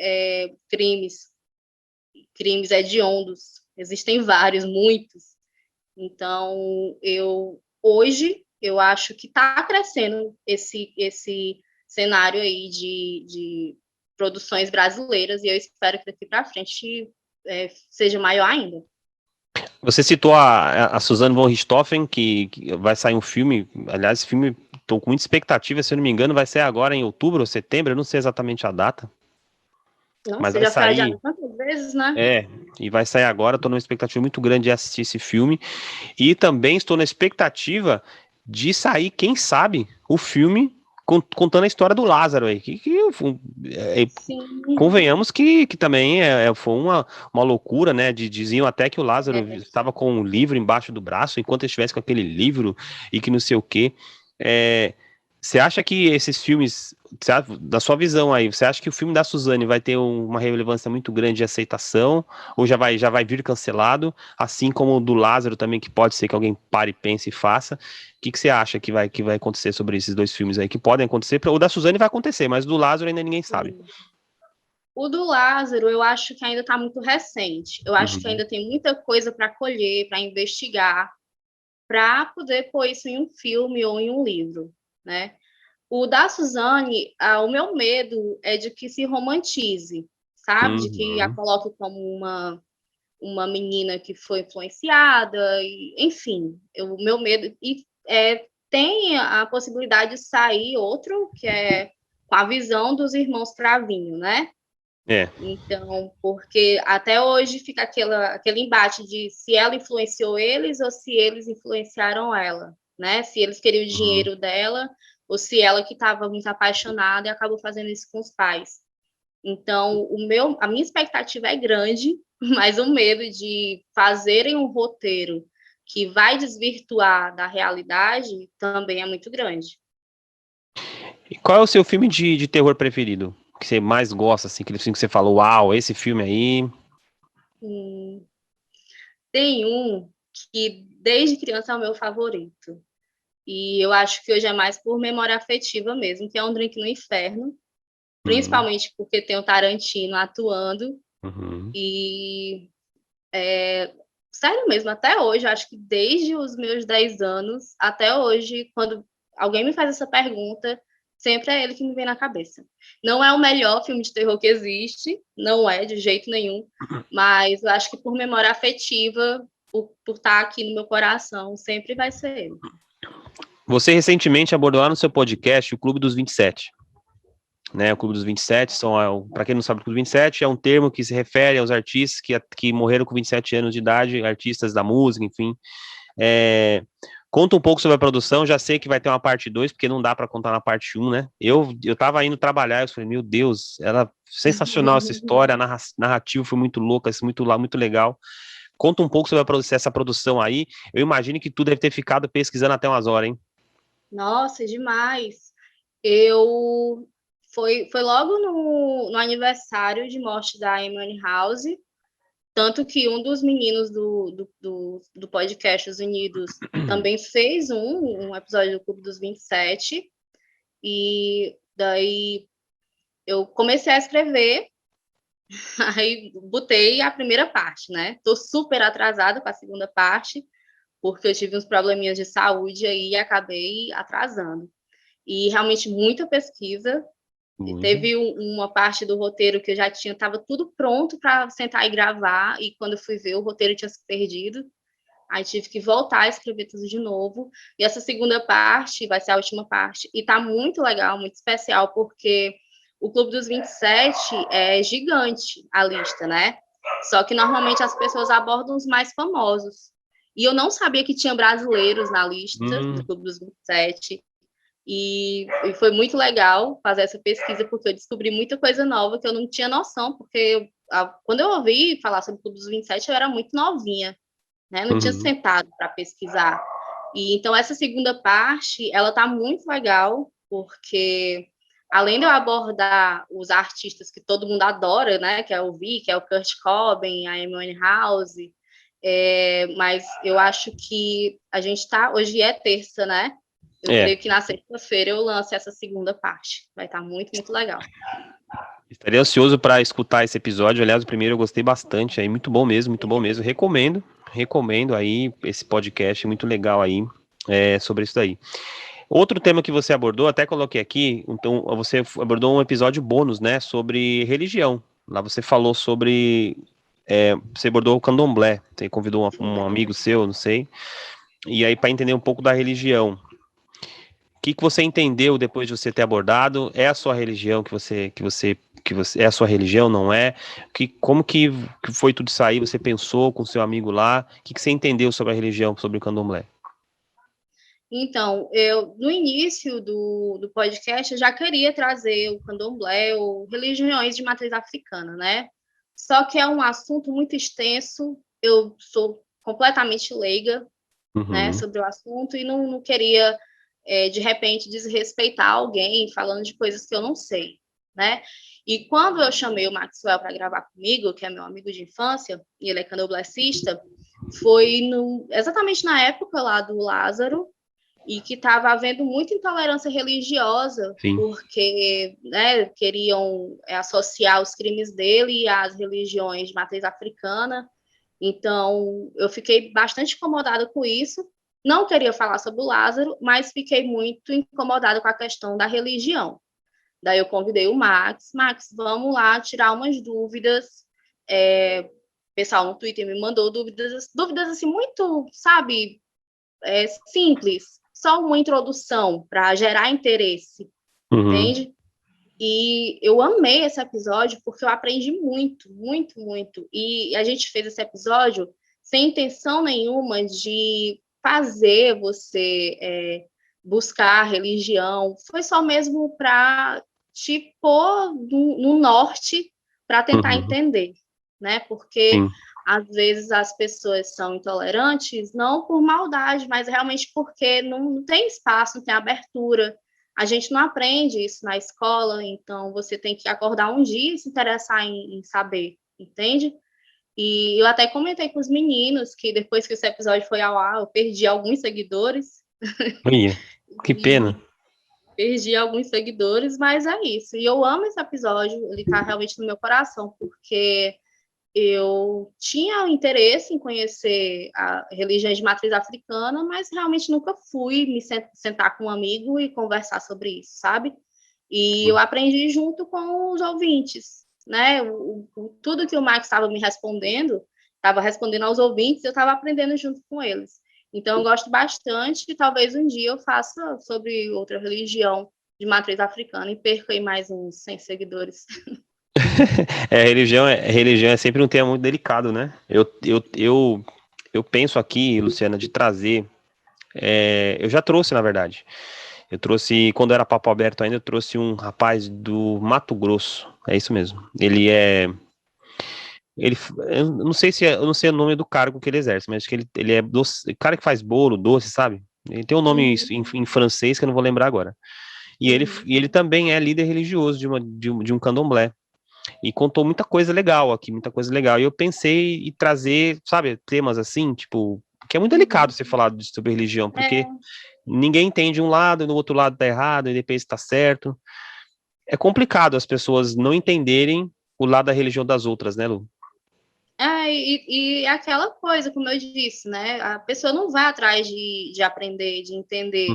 [SPEAKER 2] crimes hediondos, existem vários, muitos. Então, hoje, eu acho que está crescendo esse cenário aí de produções brasileiras, e eu espero que daqui para frente seja maior ainda.
[SPEAKER 1] Você citou a Suzanne von Richthofen, que vai sair um filme, aliás, esse filme, estou com muita expectativa, se eu não me engano, vai sair agora em outubro ou setembro, eu não sei exatamente a data.
[SPEAKER 2] Não,
[SPEAKER 1] Mas
[SPEAKER 2] você
[SPEAKER 1] vai
[SPEAKER 2] já foi
[SPEAKER 1] sair.
[SPEAKER 2] adiado tantas vezes, né?
[SPEAKER 1] E vai sair agora, estou numa expectativa muito grande de assistir esse filme. E também estou na expectativa de sair, quem sabe, o filme contando a história do Lázaro aí. Convenhamos que também foi uma loucura, né? Diziam até que o Lázaro estava com um livro embaixo do braço, enquanto ele estivesse com aquele livro e que não sei o quê. Você acha que esses filmes, da sua visão aí, você acha que o filme da Suzane vai ter uma relevância muito grande de aceitação, ou já vai vir cancelado, assim como o do Lázaro também, que pode ser que alguém pare, pense e faça? O que você acha que vai acontecer sobre esses dois filmes aí, que podem acontecer? O da Suzane vai acontecer, mas o do Lázaro ainda ninguém sabe.
[SPEAKER 2] O do Lázaro, eu acho que ainda está muito recente. Eu acho que ainda tem muita coisa para colher, para investigar, para poder pôr isso em um filme ou em um livro, né? O da Suzane, o meu medo é de que se romantize, sabe? De que a coloque como uma menina que foi influenciada, enfim, o meu medo. E tem a possibilidade de sair outro, que é com a visão dos irmãos Cravinho, né? Então, porque até hoje fica aquele embate de se ela influenciou eles ou se eles influenciaram ela, né? Se eles queriam o dinheiro dela ou se ela que estava muito apaixonada e acabou fazendo isso com os pais. Então, a minha expectativa é grande, mas o medo de fazerem um roteiro que vai desvirtuar da realidade também é muito grande.
[SPEAKER 1] E qual é o seu filme de terror preferido? Que você mais gosta, assim, aquele filme que você falou, uau, esse filme aí...
[SPEAKER 2] Tem um que desde criança é o meu favorito. E eu acho que hoje é mais por memória afetiva mesmo, que é Um Drink no Inferno, principalmente porque tem o Tarantino atuando. E sério mesmo, até hoje, eu acho que desde os meus 10 anos até hoje, quando alguém me faz essa pergunta, sempre é ele que me vem na cabeça. Não é o melhor filme de terror que existe, não é de jeito nenhum, mas eu acho que por memória afetiva, por estar aqui no meu coração, sempre vai ser ele.
[SPEAKER 1] Você recentemente abordou lá no seu podcast o Clube dos 27. Né, o Clube dos 27 para quem não sabe, o Clube dos 27 é um termo que se refere aos artistas que morreram com 27 anos de idade, artistas da música, enfim. Conta um pouco sobre a produção, já sei que vai ter uma parte 2, porque não dá para contar na parte 1, né? Eu tava indo trabalhar, eu falei, meu Deus, era sensacional essa história, a narrativa foi muito louca, muito legal. Conta um pouco sobre essa produção aí. Eu imagino que tu deve ter ficado pesquisando até umas horas, hein?
[SPEAKER 2] Nossa, demais. Foi logo no aniversário de morte da Amy House, tanto que um dos meninos do podcast Os Unidos também fez um episódio do Clube dos 27, e daí eu comecei a escrever, aí botei a primeira parte, né? Tô super atrasada para a segunda parte, porque eu tive uns probleminhas de saúde aí e acabei atrasando. E realmente muita pesquisa. Teve uma parte do roteiro que eu já estava tudo pronto para sentar e gravar, e quando eu fui ver, o roteiro tinha se perdido. Aí tive que voltar a escrever tudo de novo. E essa segunda parte vai ser a última parte. E tá muito legal, muito especial, porque o Clube dos 27 é gigante a lista, né? Só que normalmente as pessoas abordam os mais famosos. E eu não sabia que tinha brasileiros na lista do Clube dos 27. E foi muito legal fazer essa pesquisa, porque eu descobri muita coisa nova que eu não tinha noção, porque quando eu ouvi falar sobre o Clube dos 27, eu era muito novinha, né? Não tinha sentado para pesquisar. E então essa segunda parte, ela tá muito legal, porque além de eu abordar os artistas que todo mundo adora, né, que é o Vi, que é o Kurt Cobain, a Amy House, Mas eu acho que a gente hoje é terça, né? Eu creio que na sexta-feira eu lance essa segunda parte. Vai estar muito, muito legal.
[SPEAKER 1] Estaria ansioso para escutar esse episódio. Aliás, o primeiro eu gostei bastante, aí muito bom mesmo, muito bom mesmo. Recomendo aí esse podcast, muito legal aí, sobre isso daí. Outro tema que você abordou, até coloquei aqui, então você abordou um episódio bônus, né, sobre religião. Lá você falou sobre, você abordou o candomblé, você convidou um amigo seu, não sei, e aí para entender um pouco da religião. O que você entendeu depois de você ter abordado? É a sua religião é a sua religião, não é? Como que foi tudo isso aí? Você pensou com seu amigo lá? O que você entendeu sobre a religião, sobre o candomblé?
[SPEAKER 2] Então, no início do podcast, eu já queria trazer o candomblé ou religiões de matriz africana, né? Só que é um assunto muito extenso, eu sou completamente leiga, né, sobre o assunto e não queria, de repente, desrespeitar alguém falando de coisas que eu não sei, né? E quando eu chamei o Maxwell para gravar comigo, que é meu amigo de infância, e ele é candomblessista, foi exatamente na época lá do Lázaro, e que estava havendo muita intolerância religiosa,
[SPEAKER 1] Sim.
[SPEAKER 2] porque, né, queriam associar os crimes dele às religiões de matriz africana. Então, eu fiquei bastante incomodada com isso. Não queria falar sobre o Lázaro, mas fiquei muito incomodada com a questão da religião. Daí eu convidei o Max, vamos lá tirar umas dúvidas. O pessoal no Twitter me mandou dúvidas assim, muito, sabe, simples, só uma introdução para gerar interesse, entende? E eu amei esse episódio porque eu aprendi muito, muito, muito. E a gente fez esse episódio sem intenção nenhuma de fazer você buscar religião. Foi só mesmo para te pôr no norte para tentar entender, né? Porque
[SPEAKER 1] Sim.
[SPEAKER 2] às vezes as pessoas são intolerantes, não por maldade, mas realmente porque não tem espaço, não tem abertura. A gente não aprende isso na escola, então você tem que acordar um dia e se interessar em saber, entende? E eu até comentei com os meninos que depois que esse episódio foi ao ar, eu perdi alguns seguidores.
[SPEAKER 1] Ia, que pena.
[SPEAKER 2] Perdi alguns seguidores, mas é isso. E eu amo esse episódio, ele tá realmente no meu coração, porque eu tinha interesse em conhecer a religião de matriz africana, mas realmente nunca fui me sentar com um amigo e conversar sobre isso, sabe? E eu aprendi junto com os ouvintes, né? Tudo que o Max estava me respondendo, estava respondendo aos ouvintes, eu estava aprendendo junto com eles. Então, eu gosto bastante e talvez um dia eu faça sobre outra religião de matriz africana e perca aí mais uns 100 seguidores.
[SPEAKER 1] Religião é sempre um tema muito delicado, né? Eu penso aqui, Luciana, de trazer. Eu já trouxe, na verdade. Eu trouxe, quando era papo aberto ainda, eu trouxe um rapaz do Mato Grosso. É isso mesmo. Eu não sei eu não sei o nome do cargo que ele exerce, mas acho que ele é doce, cara que faz bolo, doce, sabe? Ele tem um nome em francês que eu não vou lembrar agora. E ele também é líder religioso de um candomblé. E contou muita coisa legal aqui, muita coisa legal. E eu pensei em trazer, sabe, temas assim, tipo, que é muito delicado você falar sobre religião, porque ninguém entende um lado e no outro lado tá errado, e depois tá certo. É complicado as pessoas não entenderem o lado da religião das outras, né, Lu?
[SPEAKER 2] E aquela coisa, como eu disse, né? A pessoa não vai atrás de aprender, de entender,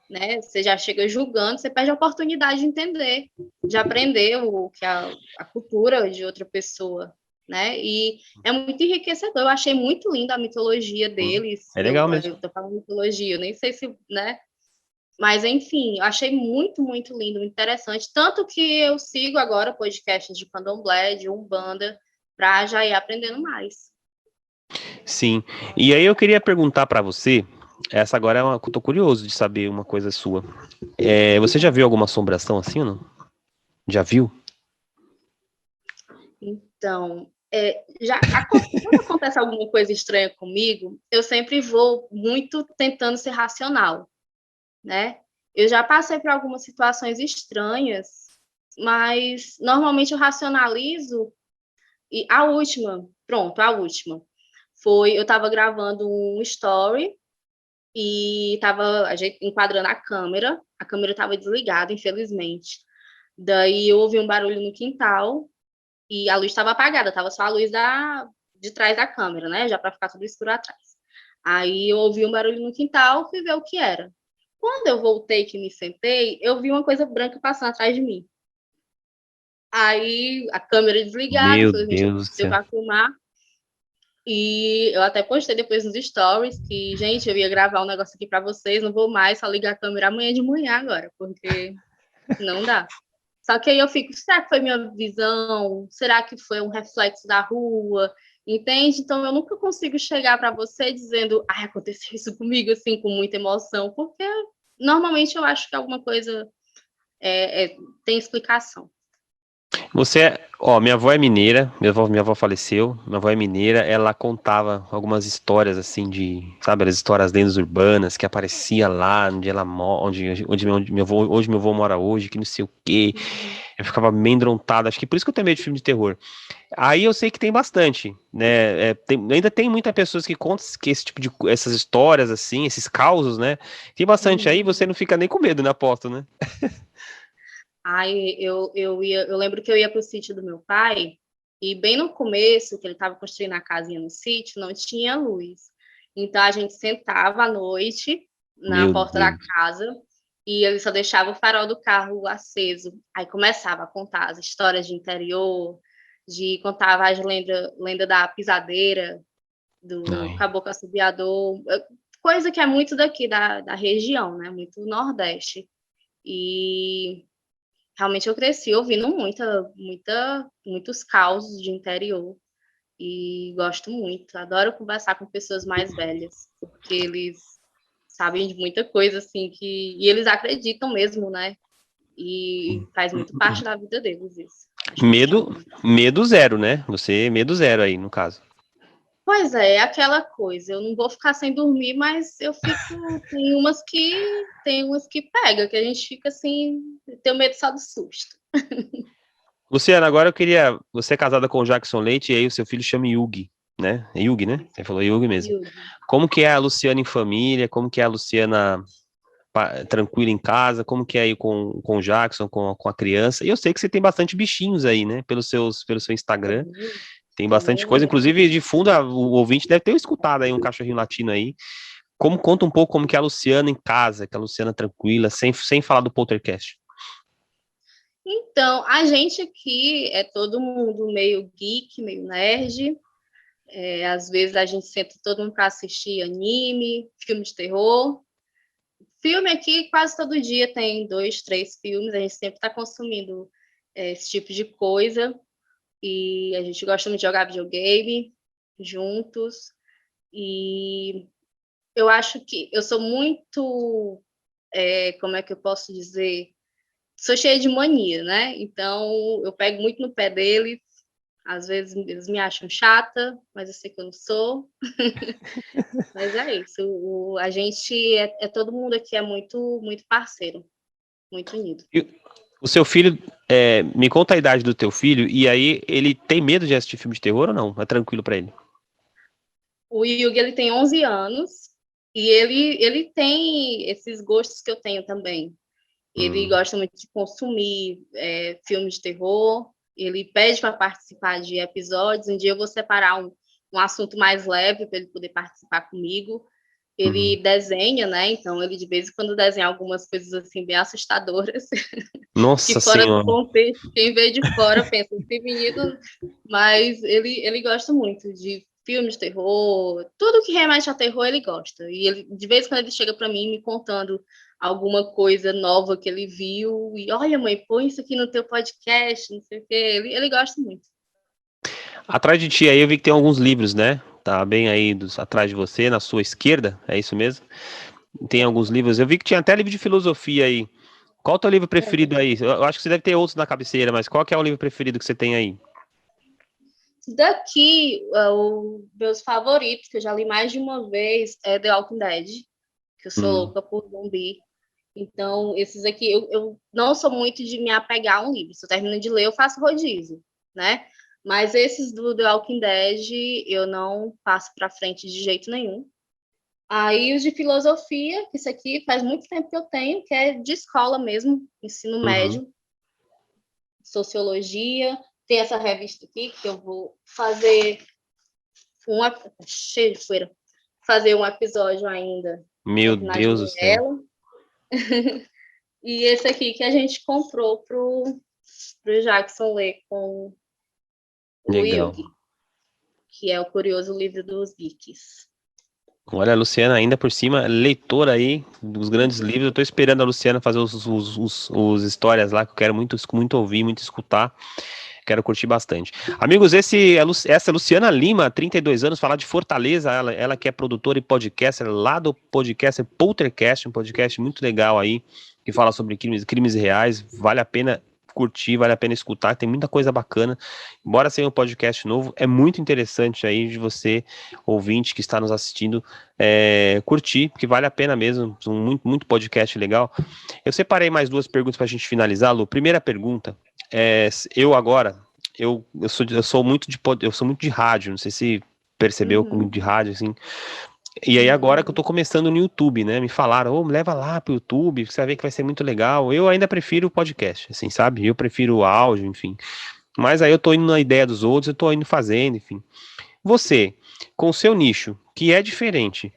[SPEAKER 2] né? Você já chega julgando, você perde a oportunidade de entender, de aprender o que a cultura de outra pessoa, né? E é muito enriquecedor. Eu achei muito linda a mitologia deles.
[SPEAKER 1] É legal mesmo.
[SPEAKER 2] Eu tô falando mitologia, eu nem sei se, né? Mas, enfim, eu achei muito, muito lindo, muito interessante. Tanto que eu sigo agora podcasts de candomblé, de umbanda, para já ir aprendendo mais.
[SPEAKER 1] Sim. E aí eu queria perguntar para você, essa agora eu tô curioso de saber uma coisa sua. Você já viu alguma assombração assim ou não? Já viu?
[SPEAKER 2] Então, quando acontece alguma coisa estranha comigo, eu sempre vou muito tentando ser racional, né? Eu já passei por algumas situações estranhas, mas normalmente eu racionalizo. E a última eu estava gravando um story e estava a gente enquadrando a câmera estava desligada, infelizmente. Daí eu ouvi um barulho no quintal e a luz estava apagada, estava só a luz de trás da câmera, né? Já para ficar tudo escuro atrás. Aí eu ouvi um barulho no quintal, fui ver o que era. Quando eu voltei, que me sentei, eu vi uma coisa branca passando atrás de mim. Aí a câmera desligada,
[SPEAKER 1] Meu
[SPEAKER 2] infelizmente não
[SPEAKER 1] Deus do
[SPEAKER 2] deu
[SPEAKER 1] céu.
[SPEAKER 2] para filmar. E eu até postei depois nos stories que, gente, eu ia gravar um negócio aqui para vocês, não vou mais, só ligar a câmera amanhã de manhã agora, porque não dá. Só que aí eu fico, será que foi minha visão? Será que foi um reflexo da rua? Entende? Então eu nunca consigo chegar para você dizendo, ai, aconteceu isso comigo, assim, com muita emoção, porque normalmente eu acho que alguma coisa tem explicação.
[SPEAKER 1] Minha avó é mineira, minha avó faleceu, minha avó é mineira, ela contava algumas histórias assim sabe, as histórias lendas urbanas que aparecia lá onde ela onde meu avô mora hoje, que não sei o quê. Eu ficava amedrontado, acho que por isso que eu tenho medo de filme de terror. Aí eu sei que tem bastante, né? Ainda tem muitas pessoas que contam que esse tipo de essas histórias assim, esses causos, né? Tem bastante aí, você não fica nem com medo, né, aposto, né?
[SPEAKER 2] Aí eu lembro que eu ia para o sítio do meu pai, e bem no começo, que ele estava construindo a casinha no sítio, não tinha luz. Então a gente sentava à noite na
[SPEAKER 1] Meu
[SPEAKER 2] porta da
[SPEAKER 1] Deus.
[SPEAKER 2] casa e ele só deixava o farol do carro aceso. Aí começava a contar as histórias de interior, contava as lenda da pisadeira, do
[SPEAKER 1] Ai.
[SPEAKER 2] caboclo assobiador, coisa que é muito daqui da região, né? Muito Nordeste. E realmente eu cresci ouvindo muitos causos de interior e gosto muito. Adoro conversar com pessoas mais velhas, porque eles sabem de muita coisa, assim, e eles acreditam mesmo, né? E faz muito parte da vida deles isso. Acho muito
[SPEAKER 1] Medo,
[SPEAKER 2] bom.
[SPEAKER 1] medo zero, né? Você, medo zero aí, no caso.
[SPEAKER 2] Pois é aquela coisa. Eu não vou ficar sem dormir, mas eu fico. Tem umas que pega, que a gente fica assim, tenho medo só do susto.
[SPEAKER 1] Luciana, agora eu queria. Você é casada com o Jackson Leite e aí o seu filho chama Yugi, né? É Yugi, né? Você falou Yugi mesmo.
[SPEAKER 2] Yuri.
[SPEAKER 1] Como que é a Luciana em família? Como que é a Luciana tranquila em casa? Como que é aí com o Jackson, com a criança? E eu sei que você tem bastante bichinhos aí, né? Pelo seu Instagram. Tem bastante coisa.
[SPEAKER 2] Tenho.
[SPEAKER 1] Inclusive, de fundo, o ouvinte deve ter escutado aí um cachorrinho latino aí. Conta um pouco como que é a Luciana em casa, que é a Luciana tranquila, sem falar do Poltercast.
[SPEAKER 2] Então, a gente aqui é todo mundo meio geek, meio nerd. Às vezes a gente senta todo mundo para assistir anime, filme de terror. Filme aqui, quase todo dia tem 2, 3 filmes. A gente sempre está consumindo esse tipo de coisa. E a gente gosta muito de jogar videogame juntos. E eu acho que eu sou muito, como é que eu posso dizer? Sou cheia de mania, né? Então eu pego muito no pé deles. Às vezes eles me acham chata, mas eu sei que eu não sou. Mas é isso. A gente todo mundo aqui é muito, muito parceiro, muito unido.
[SPEAKER 1] E o seu filho, me conta a idade do teu filho, e aí ele tem medo de assistir filme de terror ou não? É tranquilo pra ele?
[SPEAKER 2] O Yugi, ele tem 11 anos e ele tem esses gostos que eu tenho também. Ele
[SPEAKER 1] Hum,
[SPEAKER 2] gosta muito de consumir filmes de terror. Ele pede para participar de episódios. Um dia eu vou separar um assunto mais leve para ele poder participar comigo. Ele
[SPEAKER 1] uhum.
[SPEAKER 2] desenha, né? Então ele de vez em quando desenha algumas coisas assim bem assustadoras, que
[SPEAKER 1] Nossa
[SPEAKER 2] fora do
[SPEAKER 1] senhora.
[SPEAKER 2] contexto, quem vê de fora pensa, esse menino, mas ele gosta muito de filmes de terror, tudo que remete a terror ele gosta. E ele, de vez em quando ele chega para mim me contando alguma coisa nova que ele viu, e olha, mãe, põe isso aqui no teu podcast, não sei o quê. Ele gosta muito.
[SPEAKER 1] Atrás de ti aí eu vi que tem alguns livros, né? Tá bem aí atrás de você, na sua esquerda, é isso mesmo? Tem alguns livros. Eu vi que tinha até livro de filosofia aí. Qual o teu livro preferido aí? Eu acho que você deve ter outros na cabeceira, mas qual que é o livro preferido que você tem aí?
[SPEAKER 2] Daqui, os meus favoritos, que eu já li mais de uma vez, é The Walking Dead, que eu sou
[SPEAKER 1] Hum,
[SPEAKER 2] louca por zumbi. Então, esses aqui, eu não sou muito de me apegar a um livro. Se eu termino de ler, eu faço rodízio, né? Mas esses do The Walking Dead eu não passo para frente de jeito nenhum. Aí os de filosofia, que isso aqui faz muito tempo que eu tenho, que é de escola mesmo, ensino médio, sociologia. Tem essa revista aqui que eu vou fazer cheio de poeira, fazer um episódio ainda.
[SPEAKER 1] Meu Deus do céu.
[SPEAKER 2] Ela. E esse aqui que a gente comprou pro Jackson ler com o
[SPEAKER 1] Legal.
[SPEAKER 2] Yugi, que é o Curioso Livro dos Geeks.
[SPEAKER 1] Olha, a Luciana, ainda por cima, leitora aí dos grandes livros. Eu tô esperando a Luciana fazer os histórias lá, que eu quero muito ouvir, muito escutar. Quero curtir bastante. Amigos, essa é Luciana Lima, 32 anos, falar de Fortaleza, ela que é produtora e podcaster lá do podcaster Poltercast, um podcast muito legal aí, que fala sobre crimes reais, vale a pena curtir, vale a pena escutar, tem muita coisa bacana, embora seja um podcast novo, é muito interessante aí de você, ouvinte que está nos assistindo, curtir, porque vale a pena mesmo, muito podcast legal. Eu separei mais duas perguntas para a gente finalizar, Lu. Primeira pergunta, eu sou muito de rádio, não sei se percebeu, de rádio, assim. E aí agora que eu tô começando no YouTube, né? Me falaram, me leva lá pro YouTube, você vai ver que vai ser muito legal. Eu ainda prefiro o podcast, assim, sabe? Eu prefiro o áudio, enfim. Mas aí eu tô indo na ideia dos outros, eu tô indo fazendo, enfim. Você, com o seu nicho, que é diferente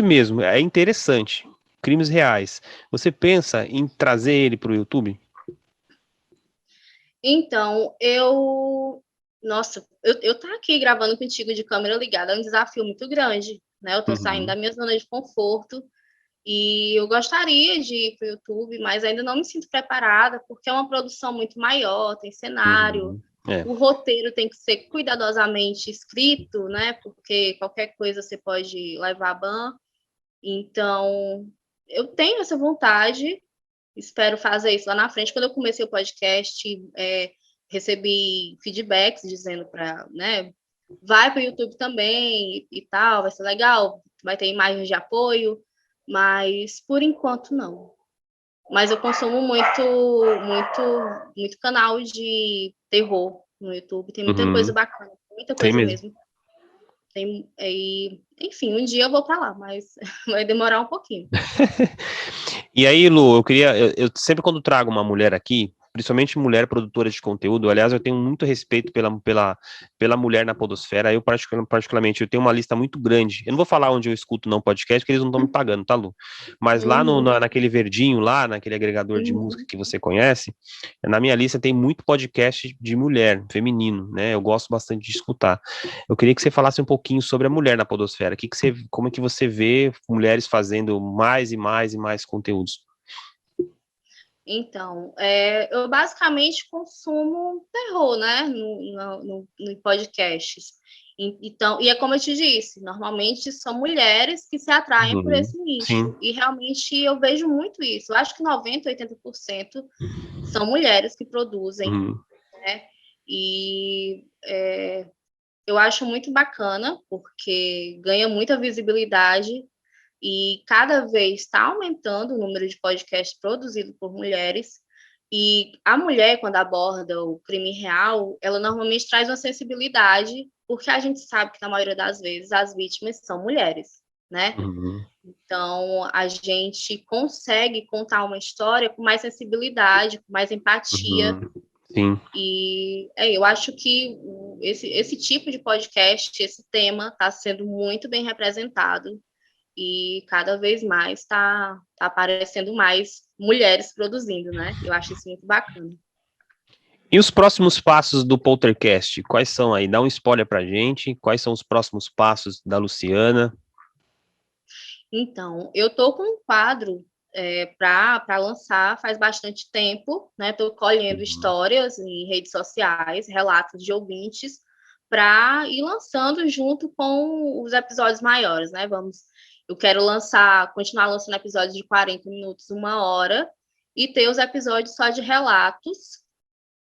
[SPEAKER 1] mesmo, é interessante, crimes reais, você pensa em trazer ele pro YouTube?
[SPEAKER 2] Então, Nossa, eu tá aqui gravando contigo de câmera ligada é um desafio muito grande, né? Eu tô saindo da minha zona de conforto e eu gostaria de ir para o YouTube, mas ainda não me sinto preparada, porque é uma produção muito maior, tem cenário, o roteiro tem que ser cuidadosamente escrito, né? Porque qualquer coisa você pode levar ban. Então, eu tenho essa vontade, espero fazer isso lá na frente. Quando eu comecei o podcast, recebi feedbacks dizendo para, né, vai para o YouTube também e tal, vai ser legal, vai ter imagens de apoio, mas por enquanto não. Mas eu consumo muito canal de terror no YouTube, tem muita coisa bacana, muita coisa mesmo. Enfim, um dia eu vou para lá, mas vai demorar um pouquinho.
[SPEAKER 1] E aí, Lu, eu sempre quando trago uma mulher aqui, principalmente mulher produtora de conteúdo, aliás, eu tenho muito respeito pela mulher na podosfera, eu particularmente, eu tenho uma lista muito grande, eu não vou falar onde eu escuto não podcast, porque eles não estão me pagando, tá, Lu? Mas lá naquele verdinho, lá naquele agregador de música que você conhece, na minha lista tem muito podcast de mulher, feminino, né, eu gosto bastante de escutar. Eu queria que você falasse um pouquinho sobre a mulher na podosfera, como é que você vê mulheres fazendo mais e mais e mais conteúdos?
[SPEAKER 2] Então, eu basicamente consumo terror, né, no podcasts. Então, e é como eu te disse, normalmente são mulheres que se atraem por esse nicho. Sim. E realmente eu vejo muito isso. Eu acho que 90%, 80% são mulheres que produzem, né? E eu acho muito bacana, porque ganha muita visibilidade e cada vez está aumentando o número de podcasts produzidos por mulheres. E a mulher, quando aborda o crime real, ela normalmente traz uma sensibilidade, porque a gente sabe que, na maioria das vezes, as vítimas são mulheres, né? Então, a gente consegue contar uma história com mais sensibilidade, com mais empatia.
[SPEAKER 1] Sim.
[SPEAKER 2] E eu acho que esse tipo de podcast, esse tema, está sendo muito bem representado e cada vez mais está aparecendo mais mulheres produzindo, né? Eu acho isso muito bacana.
[SPEAKER 1] E os próximos passos do Poltercast, quais são aí? Dá um spoiler pra gente, quais são os próximos passos da Luciana?
[SPEAKER 2] Então, eu tô com um quadro para lançar faz bastante tempo, né? Estou colhendo histórias em redes sociais, relatos de ouvintes, para ir lançando junto com os episódios maiores, né? Eu quero continuar lançando episódios de 40 minutos, 1 hora, e ter os episódios só de relatos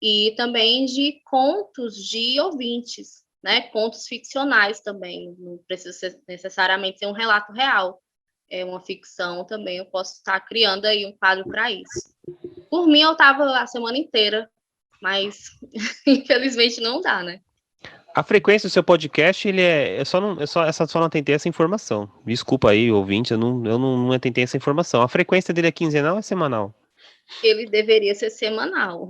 [SPEAKER 2] e também de contos de ouvintes, né? Contos ficcionais também, não precisa necessariamente ser um relato real. É uma ficção também, eu posso estar criando aí um quadro para isso. Por mim, eu estava a semana inteira mas infelizmente não dá, né?
[SPEAKER 1] A frequência do seu podcast, ele só não tentei essa informação. Desculpa aí, ouvinte, eu não tentei essa informação. A frequência dele é quinzenal ou é semanal?
[SPEAKER 2] Ele deveria ser semanal,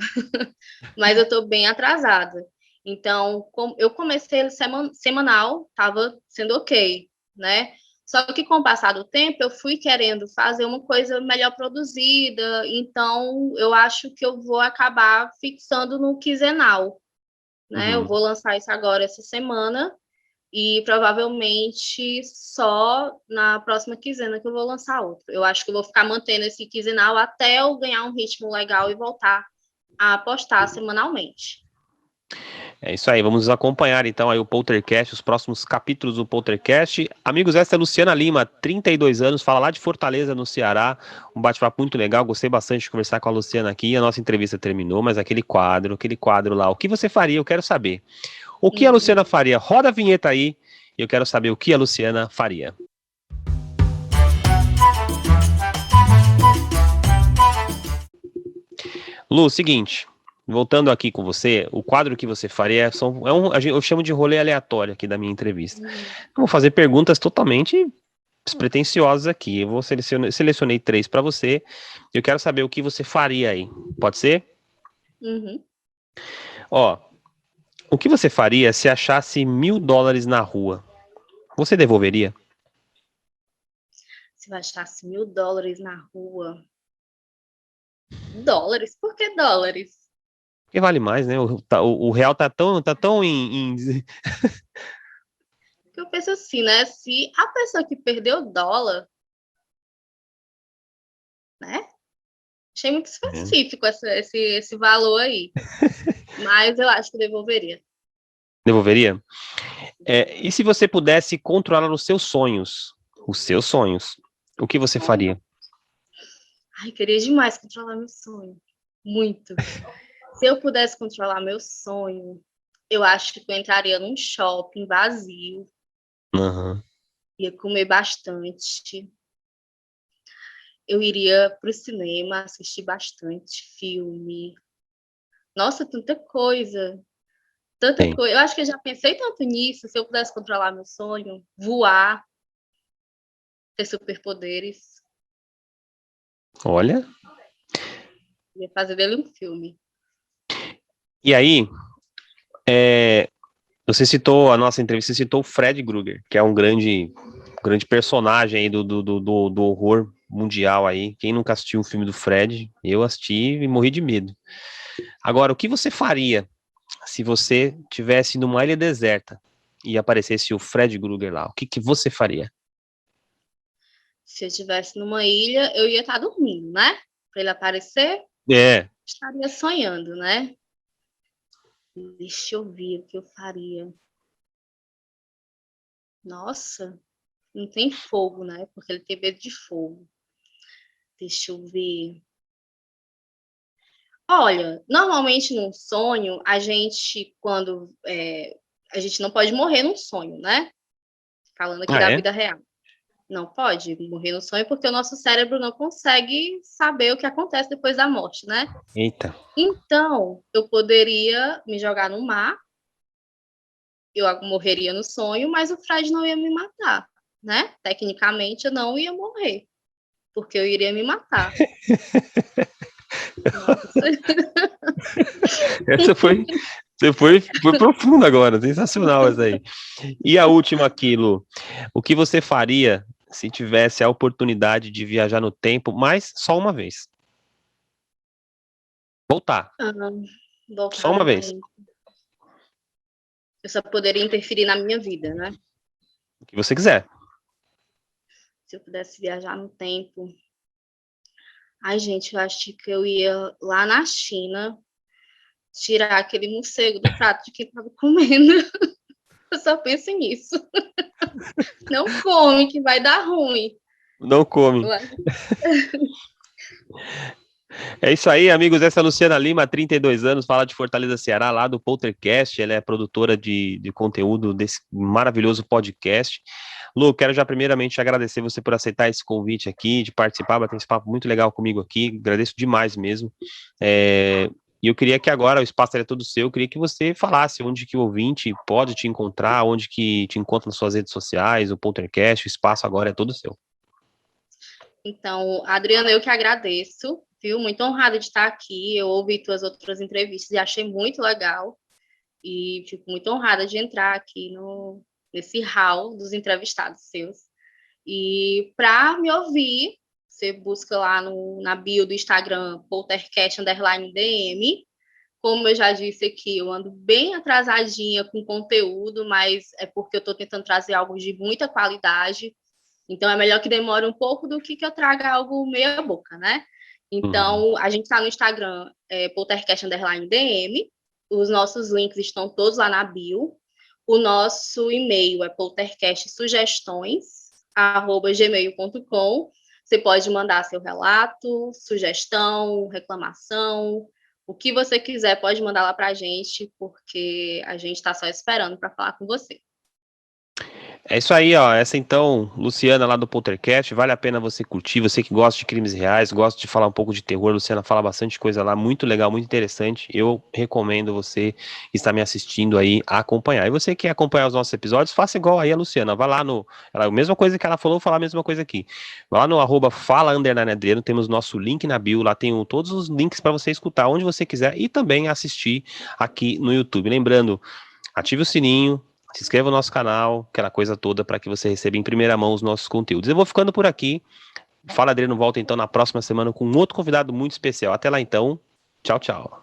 [SPEAKER 2] mas eu estou bem atrasada. Então, eu comecei ele semanal, estava sendo ok, né? Só que com o passar do tempo, eu fui querendo fazer uma coisa melhor produzida, então eu acho que eu vou acabar fixando no quinzenal, né? Eu vou lançar isso agora essa semana, e provavelmente só na próxima quinzena que eu vou lançar outro. Eu acho que eu vou ficar mantendo esse quinzenal até eu ganhar um ritmo legal e voltar a postar semanalmente.
[SPEAKER 1] É isso aí, vamos acompanhar então aí o Poltercast, os próximos capítulos do Poltercast. Amigos, essa é a Luciana Lima, 32 anos, fala lá de Fortaleza, no Ceará, um bate-papo muito legal, gostei bastante de conversar com a Luciana aqui, a nossa entrevista terminou, mas aquele quadro lá, o que você faria, eu quero saber. O que a Luciana faria? Roda a vinheta aí, eu quero saber o que a Luciana faria. Lu, seguinte, voltando aqui com você, o quadro que você faria eu chamo de rolê aleatório aqui da minha entrevista. Eu vou fazer perguntas totalmente despretensiosas aqui. Eu vou selecionei 3 para você. Eu quero saber o que você faria aí. Pode ser? Ó, o que você faria se achasse $1.000 na rua? Você devolveria?
[SPEAKER 2] Se eu achasse $1.000 na rua. Dólares? Por que dólares?
[SPEAKER 1] Porque vale mais, né? O real tá tão
[SPEAKER 2] Eu penso assim, né? Se a pessoa que perdeu o dólar, né? Achei muito específico esse valor aí. Mas eu acho que devolveria.
[SPEAKER 1] Devolveria? E se você pudesse controlar os seus sonhos, o que você faria?
[SPEAKER 2] Ai, queria demais controlar meu sonho. Muito. Se eu pudesse controlar meu sonho, eu acho que eu entraria num shopping vazio. Ia comer bastante. Eu iria pro cinema, assistir bastante filme. Nossa, tanta coisa. Tanta coisa. Eu acho que eu já pensei tanto nisso. Se eu pudesse controlar meu sonho, voar, ter superpoderes.
[SPEAKER 1] Olha.
[SPEAKER 2] Ia fazer dele um filme.
[SPEAKER 1] E aí, você citou, a nossa entrevista, você citou o Fred Krueger, que é um grande personagem aí do horror mundial aí. Quem nunca assistiu o filme do Fred, eu assisti e morri de medo. Agora, o que você faria se você tivesse numa ilha deserta e aparecesse o Fred Krueger lá? O que você faria?
[SPEAKER 2] Se eu estivesse numa ilha, eu ia estar dormindo, né? Para ele aparecer, estaria sonhando, né? Deixa eu ver o que eu faria. Nossa, não tem fogo, né? Porque ele tem medo de fogo. Deixa eu ver. Olha, normalmente num sonho, a gente, quando. A gente não pode morrer num sonho, né? Falando aqui da vida real. Não pode morrer no sonho porque o nosso cérebro não consegue saber o que acontece depois da morte, né?
[SPEAKER 1] Eita.
[SPEAKER 2] Então, eu poderia me jogar no mar, eu morreria no sonho, mas o Fred não ia me matar, né? Tecnicamente, eu não ia morrer, porque eu iria me matar.
[SPEAKER 1] Essa foi profunda agora, sensacional essa aí. E a última aqui, Lu, o que você faria se tivesse a oportunidade de viajar no tempo, mas só uma vez? Voltar. Só uma vez.
[SPEAKER 2] Eu só poderia interferir na minha vida, né?
[SPEAKER 1] O que você quiser.
[SPEAKER 2] Se eu pudesse viajar no tempo... Ai, gente, eu acho que eu ia lá na China tirar aquele morcego do prato de quem estava comendo. Eu só penso nisso. Não come, que vai dar ruim.
[SPEAKER 1] Não come. É isso aí, amigos. Essa é a Luciana Lima, 32 anos, fala de Fortaleza, Ceará, lá do Poltercast. Ela é produtora de conteúdo desse maravilhoso podcast. Lu, quero já primeiramente agradecer você por aceitar esse convite aqui, de participar, bater esse papo muito legal comigo aqui. Agradeço demais mesmo. E eu queria que agora, o espaço é todo seu, eu queria que você falasse onde que o ouvinte pode te encontrar, onde que te encontra nas suas redes sociais, o Poltercast, o espaço agora é todo seu.
[SPEAKER 2] Então, Adriana, eu que agradeço, viu? Muito honrada de estar aqui. Eu ouvi tuas outras entrevistas e achei muito legal. E fico muito honrada de entrar aqui nesse hall dos entrevistados seus. E para me ouvir, você busca lá na bio do Instagram, poltercast_DM. Como eu já disse aqui, eu ando bem atrasadinha com conteúdo, mas é porque eu estou tentando trazer algo de muita qualidade. Então, é melhor que demore um pouco do que eu traga algo meia boca, né? Então, a gente está no Instagram, poltercast_DM. Os nossos links estão todos lá na bio. O nosso e-mail é poltercastsugestões@gmail.com. Você pode mandar seu relato, sugestão, reclamação, o que você quiser, pode mandar lá para a gente, porque a gente está só esperando para falar com você.
[SPEAKER 1] É isso aí, ó. Essa então, Luciana lá do Poltercast, vale a pena você curtir. Você que gosta de crimes reais, gosta de falar um pouco de terror, Luciana fala bastante coisa lá, muito legal, muito interessante. Eu recomendo você estar me assistindo aí a acompanhar. E você que quer acompanhar os nossos episódios, faça igual aí a Luciana. Vai lá no. A mesma coisa que ela falou, falar a mesma coisa aqui. Vai lá no @fala_Adriano, temos nosso link na bio, lá tem todos os links para você escutar onde você quiser e também assistir aqui no YouTube. Lembrando, ative o sininho. Se inscreva no nosso canal, aquela coisa toda, para que você receba em primeira mão os nossos conteúdos. Eu vou ficando por aqui. Fala Adriano volta então na próxima semana com um outro convidado muito especial. Até lá então. Tchau, tchau.